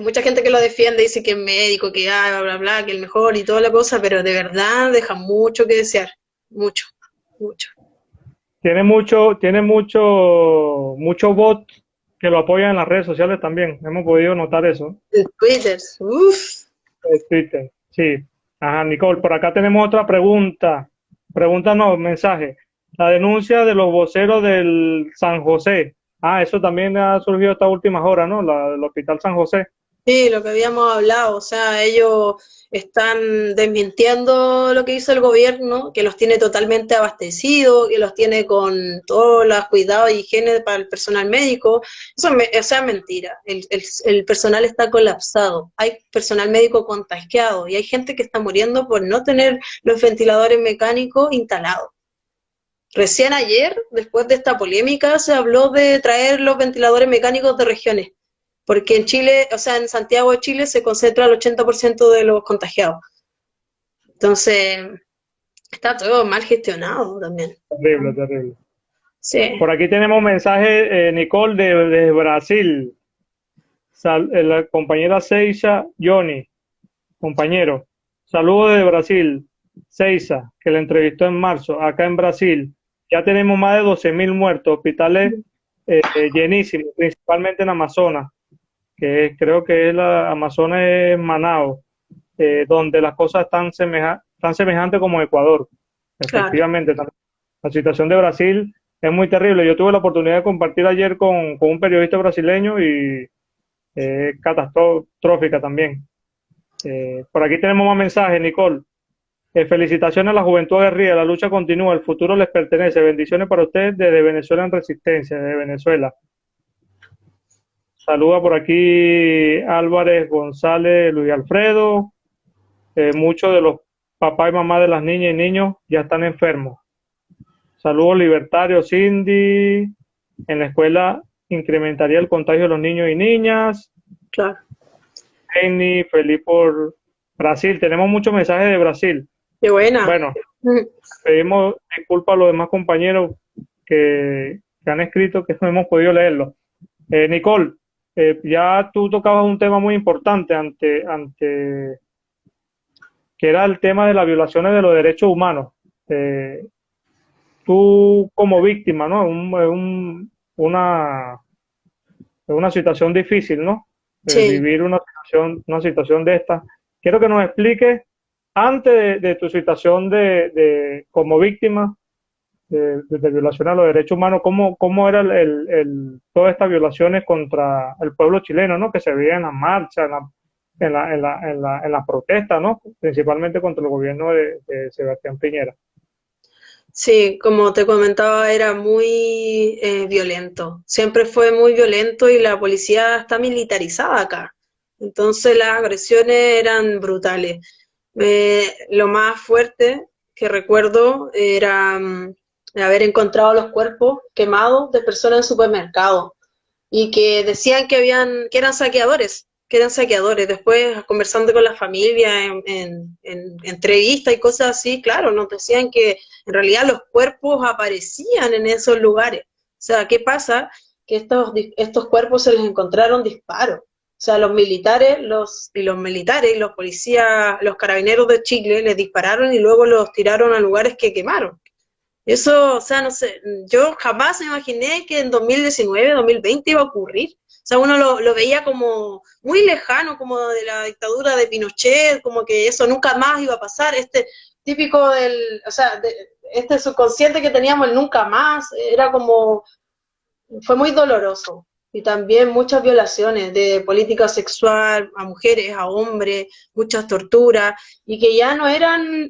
mucha gente que lo defiende, dice que es médico, que bla, bla, bla, que es el mejor y toda la cosa, pero de verdad deja mucho que desear. Mucho, mucho. Tiene mucho bot que lo apoyan en las redes sociales también. Hemos podido notar eso. En Twitter, uff. Twitter, sí. Ajá, Nicole, por acá tenemos otra pregunta. Pregunta no, mensaje. La denuncia de los voceros del San José. Ah, eso también ha surgido estas últimas horas, ¿no? Del Hospital San José. Sí, lo que habíamos hablado, o sea, ellos están desmintiendo lo que hizo el gobierno, que los tiene totalmente abastecidos, que los tiene con todos los cuidados y higiene para el personal médico. O sea, es mentira. El personal está colapsado, hay personal médico contagiado y hay gente que está muriendo por no tener los ventiladores mecánicos instalados. Recién ayer, después de esta polémica, se habló de traer los ventiladores mecánicos de regiones, porque en Chile, o sea, en Santiago de Chile se concentra el 80% de los contagiados. Entonces, está todo mal gestionado también. Terrible, terrible. Sí, Por aquí tenemos un mensaje, Nicole, de Brasil. La compañera Seiza Johnny, compañero. Saludos de Brasil. Seiza, que la entrevistó en marzo, acá en Brasil. Ya tenemos más de 12.000 muertos, hospitales llenísimos, principalmente en Amazonas, creo que es la Amazonas es Manaus, donde las cosas están tan semejantes como Ecuador. claro. Efectivamente, la situación de Brasil es muy terrible. Yo tuve la oportunidad de compartir ayer con un periodista brasileño y catastrófica también. Por aquí tenemos más mensajes, Nicole. Felicitaciones a la juventud aguerrida, la lucha continúa, el futuro les pertenece. Bendiciones para ustedes desde Venezuela en Resistencia, desde Venezuela. Saluda por aquí Álvarez González, Luis Alfredo. Muchos de los papás y mamás de las niñas y niños ya están enfermos. Saludos libertarios, Cindy. En la escuela incrementaría el contagio de los niños y niñas. Claro. Jenny, feliz por Brasil. Tenemos muchos mensajes de Brasil. Qué buena. Bueno, pedimos disculpas a los demás compañeros que han escrito que no hemos podido leerlo. Nicole, ya tú tocabas un tema muy importante que era el tema de las violaciones de los derechos humanos. Tú como víctima, ¿no? Una situación difícil, ¿no? Sí. Vivir una situación de esta. Quiero que nos expliques, antes de tu situación como víctima de violación a los derechos humanos, cómo era todas estas violaciones contra el pueblo chileno, ¿no? Que se veía en las marchas, en las protestas, ¿no? Principalmente contra el gobierno de Sebastián Piñera. Sí, como te comentaba, era muy violento. Siempre fue muy violento y la policía está militarizada acá. Entonces las agresiones eran brutales. Lo más fuerte que recuerdo era haber encontrado los cuerpos quemados de personas en supermercados y que decían que eran saqueadores, que eran saqueadores. Después, conversando con la familia en entrevistas y cosas así, claro, nos decían que en realidad los cuerpos aparecían en esos lugares. O sea, ¿qué pasa? Que estos cuerpos se les encontraron disparos. O sea, los militares y los policías, los carabineros de Chile les dispararon y luego los tiraron a lugares que quemaron. Eso, o sea, no sé, yo jamás me imaginé que en 2019, 2020 iba a ocurrir. O sea, uno lo veía como muy lejano, como de la dictadura de Pinochet, como que eso nunca más iba a pasar. Este típico o sea, este subconsciente que teníamos, el nunca más, era como, fue muy doloroso. Y también muchas violaciones de política sexual a mujeres, a hombres, muchas torturas, y que ya no eran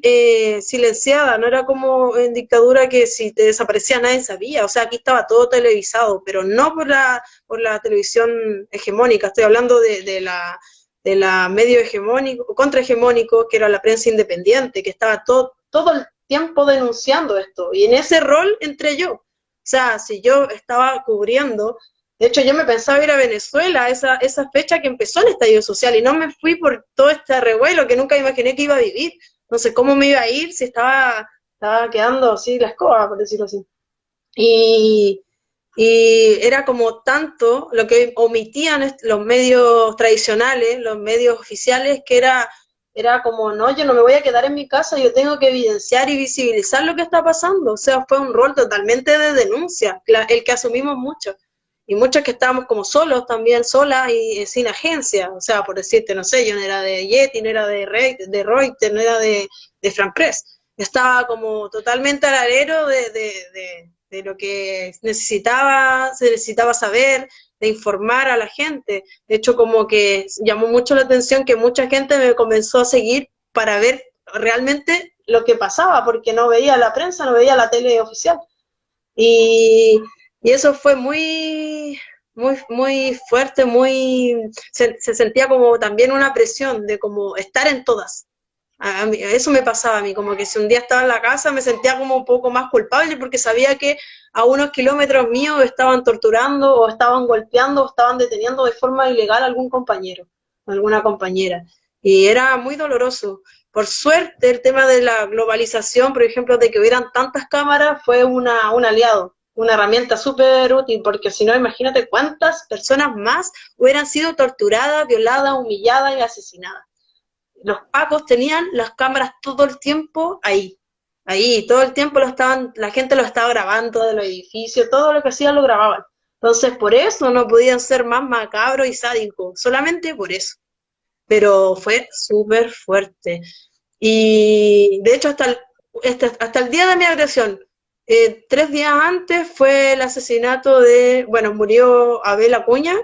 silenciadas, no era como en dictadura que si te desaparecía nadie sabía. O sea, aquí estaba todo televisado, pero no por la televisión hegemónica. Estoy hablando de la medio hegemónico, contrahegemónico, que era la prensa independiente, que estaba todo el tiempo denunciando esto. Y en ese rol entré yo. O sea, si yo estaba cubriendo, de hecho yo me pensaba ir a Venezuela esa fecha que empezó el estallido social y no me fui por todo este revuelo que nunca imaginé que iba a vivir. No sé cómo me iba a ir si estaba quedando así la escoba, por decirlo así. Y, y era como tanto lo que omitían los medios tradicionales, los medios oficiales, que era como, no, yo no me voy a quedar en mi casa, yo tengo que evidenciar y visibilizar lo que está pasando. O sea, fue un rol totalmente de denuncia, el que asumimos muchos. Y muchos que estábamos como solos también, solas y sin agencia. O sea, por decirte, no sé, yo no era de Yeti, no era de Reuters, no era de Fran Press. Estaba como totalmente al alero de lo que se necesitaba saber, de informar a la gente. De hecho, como que llamó mucho la atención que mucha gente me comenzó a seguir para ver realmente lo que pasaba, porque no veía la prensa, no veía la tele oficial. Y, y eso fue muy fuerte, se sentía como también una presión de como estar en todas. Eso me pasaba a mí, como que si un día estaba en la casa me sentía como un poco más culpable porque sabía que a unos kilómetros míos estaban torturando o estaban golpeando o estaban deteniendo de forma ilegal a algún compañero, a alguna compañera. Y era muy doloroso. Por suerte, el tema de la globalización, por ejemplo, de que hubieran tantas cámaras, fue un aliado, una herramienta súper útil, porque si no, imagínate cuántas personas más hubieran sido torturadas, violadas, humilladas y asesinadas. Los pacos tenían las cámaras todo el tiempo ahí, todo el tiempo la gente lo estaba grabando de los edificios, todo lo que hacían lo grababan. Entonces, por eso no podían ser más macabros y sádicos, solamente por eso. Pero fue súper fuerte. Y de hecho, hasta el día de mi agresión, 3 días antes fue el asesinato bueno, murió Abel Acuña,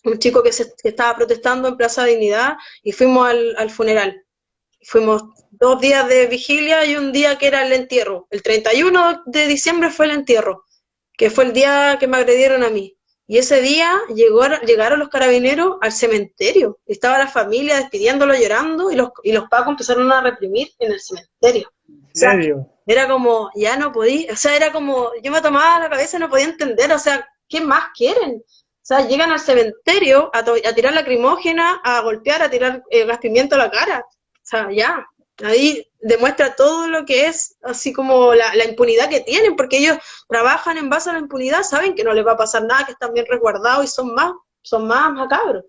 un chico que estaba protestando en Plaza Dignidad, y fuimos al funeral. Fuimos 2 días de vigilia y un día que era el entierro. El 31 de diciembre fue el entierro, que fue el día que me agredieron a mí. Y ese día llegaron los carabineros al cementerio. Estaba la familia despidiéndolo, llorando, y los pacos empezaron a reprimir en el cementerio. ¿En O sea, serio? era como, ya no podía, o sea, era como, yo me tomaba la cabeza y no podía entender, o sea, ¿qué más quieren? O sea, llegan al cementerio a tirar lacrimógena, a golpear, a tirar gas pimiento a la cara. O sea, ya, ahí demuestra todo lo que es, así como la impunidad que tienen, porque ellos trabajan en base a la impunidad, saben que no les va a pasar nada, que están bien resguardados y son más macabros.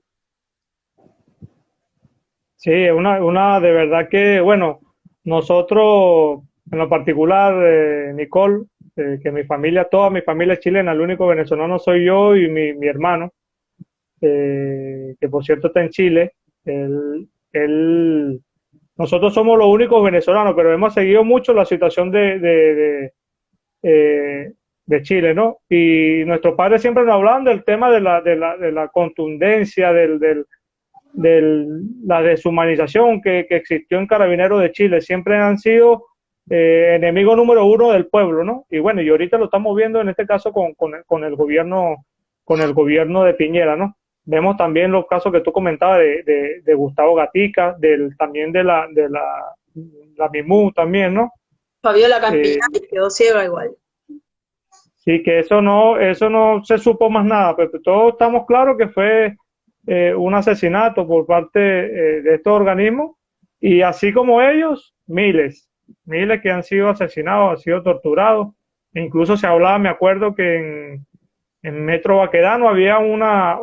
Sí, una de verdad que, bueno, nosotros, en lo particular, Nicole, que mi familia, toda mi familia es chilena, el único venezolano soy yo y mi hermano, que por cierto está en Chile. Él, nosotros somos los únicos venezolanos, pero hemos seguido mucho la situación de Chile, ¿no? Y nuestros padres siempre nos hablaban del tema de la contundencia, la deshumanización que existió en Carabineros de Chile. Siempre han sido enemigo número uno del pueblo, ¿no? Y bueno, y ahorita lo estamos viendo en este caso con el gobierno de Piñera, ¿no? Vemos también los casos que tú comentabas de Gustavo Gatica, también la Mimú también, ¿no? Fabiola Eh, Campillay quedó ciega igual. sí, que eso no se supo más nada, pero todos estamos claros que fue un asesinato por parte de estos organismos, y así como ellos, miles que han sido asesinados, han sido torturados. E incluso se hablaba, me acuerdo que en Metro Baquedano había una,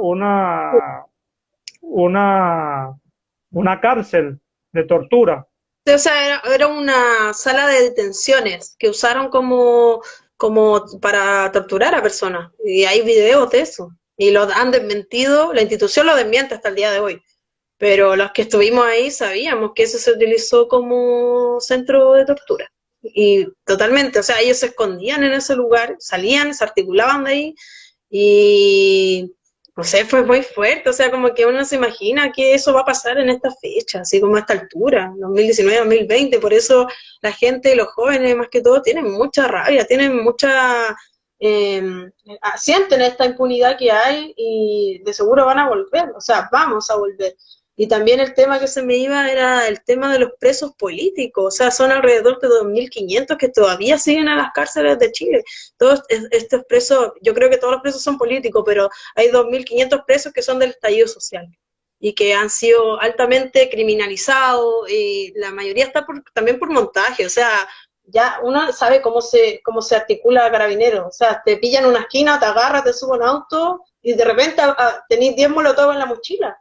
una cárcel de tortura. O sea, era una sala de detenciones que usaron como para torturar a personas. Y hay videos de eso. Y lo han desmentido, la institución lo desmiente hasta el día de hoy. Pero los que estuvimos ahí sabíamos que eso se utilizó como centro de tortura. Y totalmente, o sea, ellos se escondían en ese lugar, salían, se articulaban de ahí y no sé, fue muy fuerte, o sea, como que uno se imagina que eso va a pasar en esta fecha, así como a esta altura, 2019-2020, por eso la gente, los jóvenes más que todo, tienen mucha rabia, tienen eh, sienten esta impunidad que hay y de seguro van a volver, o sea, vamos a volver. Y también el tema que se me iba era el tema de los presos políticos, o sea, son alrededor de 2.500 que todavía siguen en las cárceles de Chile. Todos estos presos, yo creo que todos los presos son políticos, pero hay 2.500 presos que son del estallido social y que han sido altamente criminalizados, y la mayoría está también por montaje, o sea, ya uno sabe cómo se articula Carabineros, o sea, te pillan en una esquina, te agarras, te suben a un auto y de repente tenés 10 molotov en la mochila,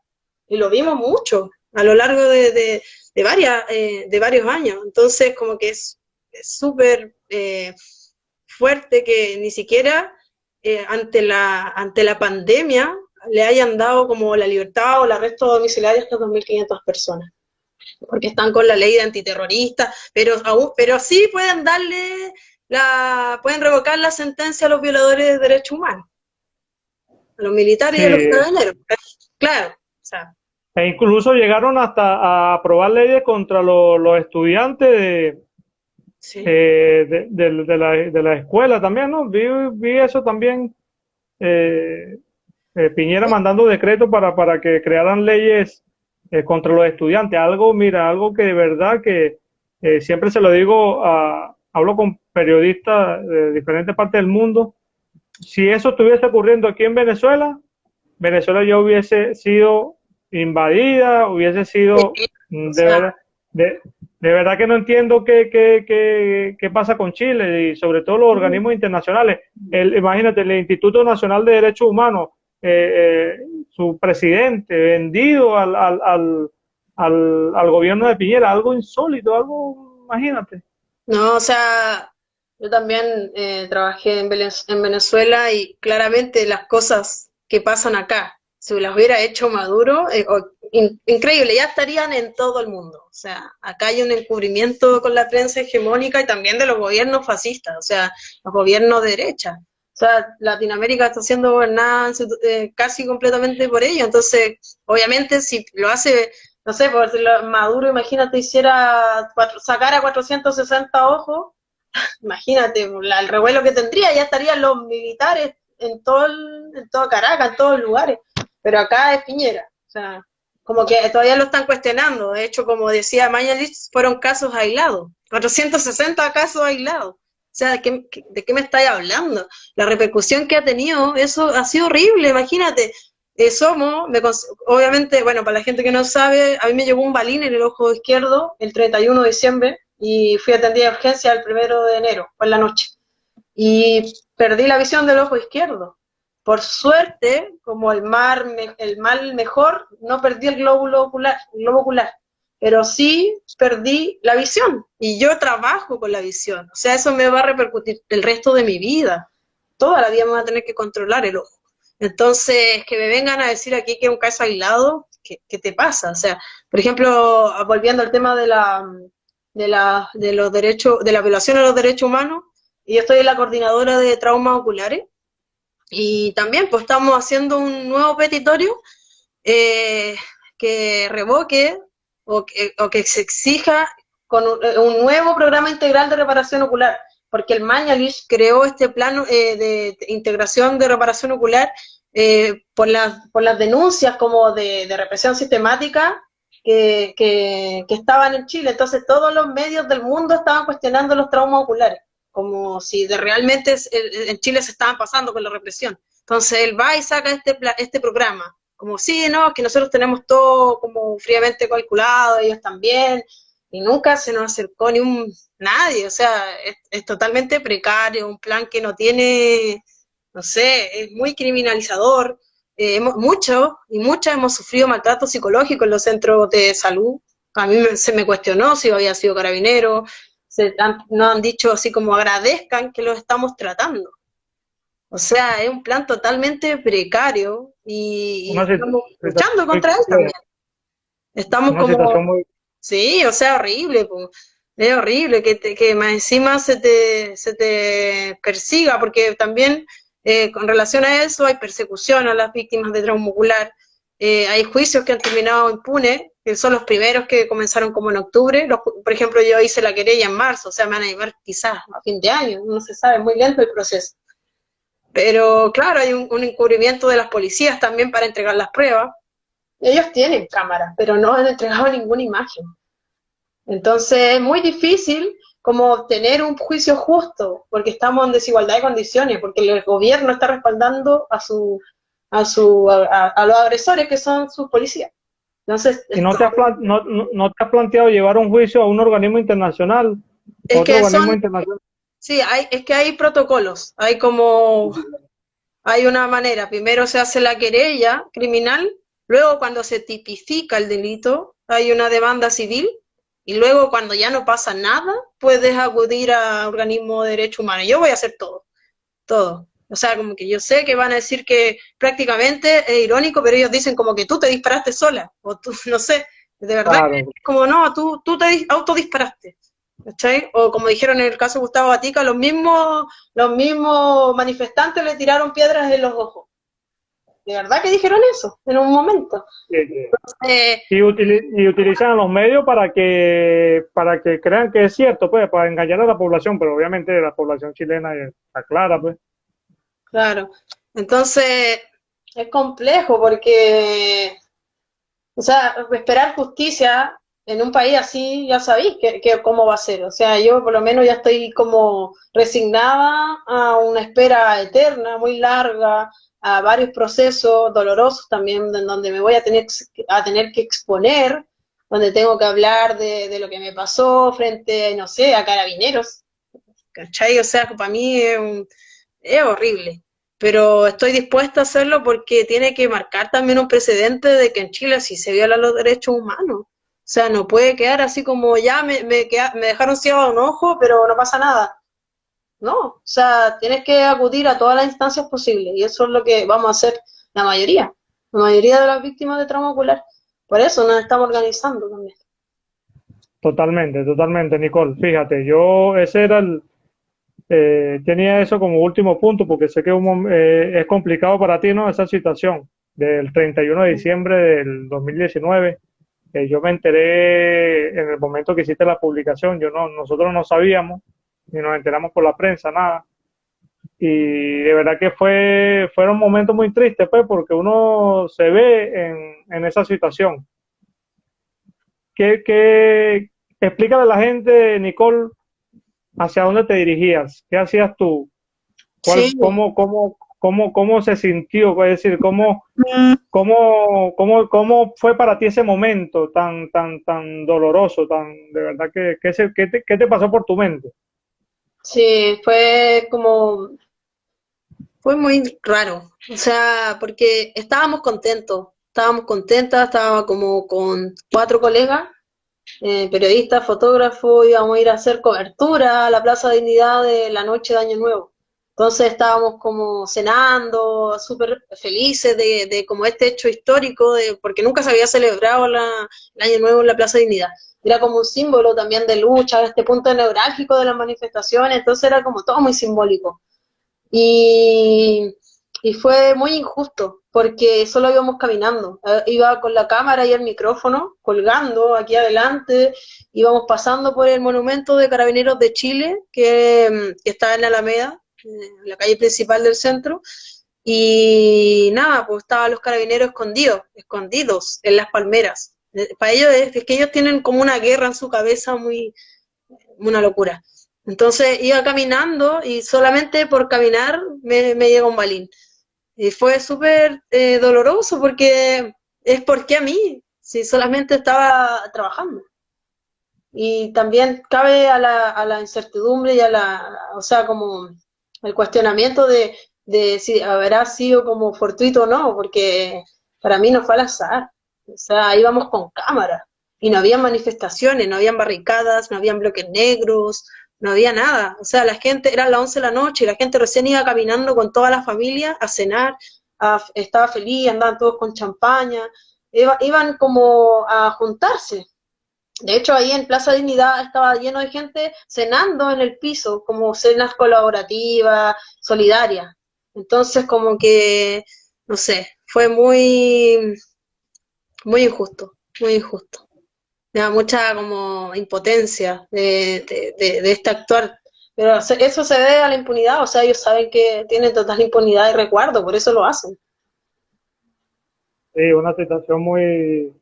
y lo vimos mucho a lo largo de varios años, entonces como que es súper fuerte que ni siquiera ante la pandemia le hayan dado como la libertad o el arresto domiciliario a estas 2.500 personas, porque están con la ley de antiterrorista, pero sí pueden revocar la sentencia a los violadores de derechos humanos, a los militares y a los Sí, carabineros. Claro, o sea, e incluso llegaron hasta a aprobar leyes contra los estudiantes sí. de la escuela también, ¿no? Vi eso también, Piñera mandando decretos para que crearan leyes contra los estudiantes. Algo, mira, algo que de verdad que siempre se lo digo, hablo con periodistas de diferentes partes del mundo. Si eso estuviese ocurriendo aquí en Venezuela, Venezuela ya hubiese sido invadida, hubiese Sí, sido o de sea, verdad, de verdad que no entiendo qué pasa con Chile y sobre todo los organismos internacionales. Imagínate, el Instituto Nacional de Derechos Humanos, su presidente vendido al gobierno de Piñera, algo insólito, algo, imagínate. no, o sea, yo también trabajé en Venezuela y claramente las cosas que pasan acá, si las hubiera hecho Maduro, increíble, ya estarían en todo el mundo. O sea, acá hay un encubrimiento con la prensa hegemónica y también de los gobiernos fascistas, o sea, los gobiernos de derecha. O sea, Latinoamérica está siendo gobernada casi completamente por ellos. Entonces, obviamente, si lo hace, no sé, por decirlo, Maduro, imagínate, sacara 460 ojos, imagínate el revuelo que tendría, ya estarían los militares en todo Caracas, en todos los lugares. Pero acá es Piñera, o sea, como que todavía lo están cuestionando. De hecho, como decía Mañalich, fueron casos aislados, 460 casos aislados. O sea, ¿de qué me estáis hablando? La repercusión que ha tenido, eso ha sido horrible, imagínate. Obviamente, bueno, para la gente que no sabe, a mí me llegó un balín en el ojo izquierdo el 31 de diciembre y fui atendida de urgencia el 1 de enero, por la noche. Y perdí la visión del ojo izquierdo. Por suerte, como el mal mejor, no perdí el globo ocular, pero sí perdí la visión. Y yo trabajo con la visión. O sea, eso me va a repercutir el resto de mi vida. Toda la vida me va a tener que controlar el ojo. Entonces, que me vengan a decir aquí que es un caso aislado, ¿qué te pasa? O sea, por ejemplo, volviendo al tema de los derechos, de la violación a los derechos humanos, y yo estoy en la coordinadora de traumas oculares, y también pues estamos haciendo un nuevo petitorio eh, que revoque o que se exija con un nuevo programa integral de reparación ocular, porque el Mañalich creó este plan de integración de reparación ocular por las denuncias como de represión sistemática que estaban en Chile. Entonces todos los medios del mundo estaban cuestionando los traumas oculares, como si realmente en Chile se estaban pasando con la represión. Entonces él va y saca este programa como sí, no, que nosotros tenemos todo como fríamente calculado, ellos también, y nunca se nos acercó nadie, o sea, es totalmente precario, un plan que no tiene, no sé, es muy criminalizador. Muchos y muchas hemos sufrido maltrato psicológico en los centros de salud. A mí se me cuestionó si había sido carabinero, nos han dicho así como agradezcan que los estamos tratando. O sea, es un plan totalmente precario y Una estamos situación luchando muy contra él también. Estamos una situación como, muy sí, o sea, horrible, po. Es horrible que más encima se te persiga, porque también con relación a eso hay persecución a las víctimas de trauma ocular, hay juicios que han terminado impunes, que son los primeros que comenzaron como en octubre, por ejemplo, yo hice la querella en marzo, o sea, me van a llevar quizás a fin de año, no se sabe, es muy lento el proceso. Pero claro, hay un encubrimiento de las policías también para entregar las pruebas. Ellos tienen cámaras, pero no han entregado ninguna imagen. Entonces es muy difícil como obtener un juicio justo, porque estamos en desigualdad de condiciones, porque el gobierno está respaldando a los agresores que son sus policías. Entonces, ¿Y no te has planteado llevar un juicio a un organismo internacional, es otro que organismo son, internacional? sí, es que hay protocolos, hay una manera, primero se hace la querella criminal, luego cuando se tipifica el delito hay una demanda civil y luego cuando ya no pasa nada puedes acudir a organismos de derechos humanos. Yo voy a hacer todo, todo. O sea, como que yo sé que van a decir que prácticamente es irónico, pero ellos dicen como que tú te disparaste sola, o tú, no sé, de verdad que Claro, es como no, tú te autodisparaste. ¿Cachai? O como dijeron en el caso de Gustavo Gatica, los mismos manifestantes le tiraron piedras en los ojos. De verdad que dijeron eso en un momento. sí. Eh, Y utilizan los medios para que crean que es cierto, pues, para engañar a la población, pero obviamente la población chilena está clara, pues. claro. Entonces, es complejo porque O sea, esperar justicia en un país así, ya sabéis que cómo va a ser. O sea, yo por lo menos ya estoy como resignada a una espera eterna, muy larga, a varios procesos dolorosos también, en donde me voy a tener que exponer, donde tengo que hablar de lo que me pasó frente, no sé, a carabineros. ¿Cachai? O sea, para mí es horrible, pero estoy dispuesta a hacerlo porque tiene que marcar también un precedente de que en Chile sí se violan los derechos humanos. O sea, no puede quedar así como ya me dejaron ciego a un ojo, pero no pasa nada. No, o sea, tienes que acudir a todas las instancias posibles y eso es lo que vamos a hacer la mayoría de las víctimas de trauma ocular. Por eso nos estamos organizando también. Totalmente, totalmente, Nicole. Fíjate, ese era tenía eso como último punto, porque sé que es complicado para ti, ¿no? Esa situación del 31 de diciembre del 2019. Yo me enteré en el momento que hiciste la publicación, nosotros no sabíamos, ni nos enteramos por la prensa, nada. Y de verdad que fueron momentos muy tristes, pues, porque uno se ve en esa situación. ¿Qué, explícale a la gente, Nicole, hacia dónde te dirigías? ¿Qué hacías tú? Sí, ¿Cómo se sintió? Es decir, ¿cómo fue para ti ese momento tan doloroso, de verdad qué te pasó por tu mente? sí, fue muy raro, o sea, porque estábamos contentas, estaba como con cuatro colegas, periodistas, fotógrafos, íbamos a ir a hacer cobertura a la Plaza Dignidad de la noche de Año Nuevo. Entonces estábamos como cenando, súper felices de como este hecho histórico, porque nunca se había celebrado el Año Nuevo en la Plaza Dignidad. Era como un símbolo también de lucha, este punto neurálgico de las manifestaciones, entonces era como todo muy simbólico. Y, y fue muy injusto, porque solo íbamos caminando. Iba con la cámara y el micrófono colgando aquí adelante, íbamos pasando por el monumento de Carabineros de Chile, que está en la Alameda, en la calle principal del centro, y nada, pues estaban los carabineros escondidos en las palmeras. Para ellos es que ellos tienen como una guerra en su cabeza muy, una locura. Entonces iba caminando y solamente por caminar me llega un balín. Y fue súper doloroso porque es porque a mí, si solamente estaba trabajando. Y también cabe a la incertidumbre y o sea, como el cuestionamiento de si habrá sido como fortuito o no, porque para mí no fue al azar. O sea, íbamos con cámara y no había manifestaciones, no habían barricadas, no habían bloques negros, no había nada. O sea, la gente, eran las 11 de la noche y la gente recién iba caminando con toda la familia a cenar, estaba feliz, andaban todos con champaña, iban como a juntarse. De hecho, ahí en Plaza Dignidad estaba lleno de gente cenando en el piso, como cenas colaborativas, solidarias. Entonces, como que, no sé, fue muy injusto, muy injusto. Me da mucha como impotencia de este actuar. Pero eso se debe a la impunidad, o sea, ellos saben que tienen total impunidad y recuerdo, por eso lo hacen. Sí, una situación muy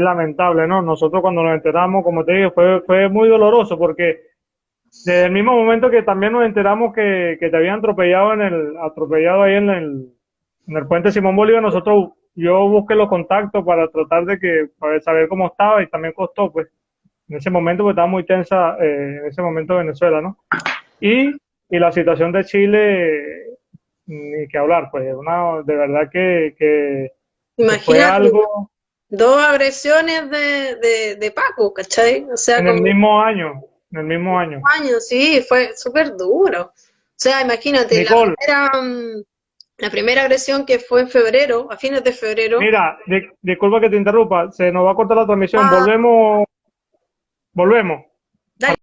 lamentable, ¿no? Nosotros cuando nos enteramos, como te digo, fue muy doloroso porque desde el mismo momento que también nos enteramos que te habían atropellado ahí en el puente Simón Bolívar, yo busqué los contactos para tratar para saber cómo estaba y también costó, pues, en ese momento, porque estaba muy tensa, en ese momento Venezuela, ¿no? Y la situación de Chile, ni que hablar, pues, de verdad que fue Imagínate, algo dos agresiones de Paco, ¿cachai? O sea, en el como mismo año, en el mismo año. años, sí, fue súper duro. O sea, imagínate, Nicole, la primera agresión que fue en febrero, a fines de febrero. mira, disculpa que te interrumpa, se nos va a cortar la transmisión, Ah, volvemos. dale.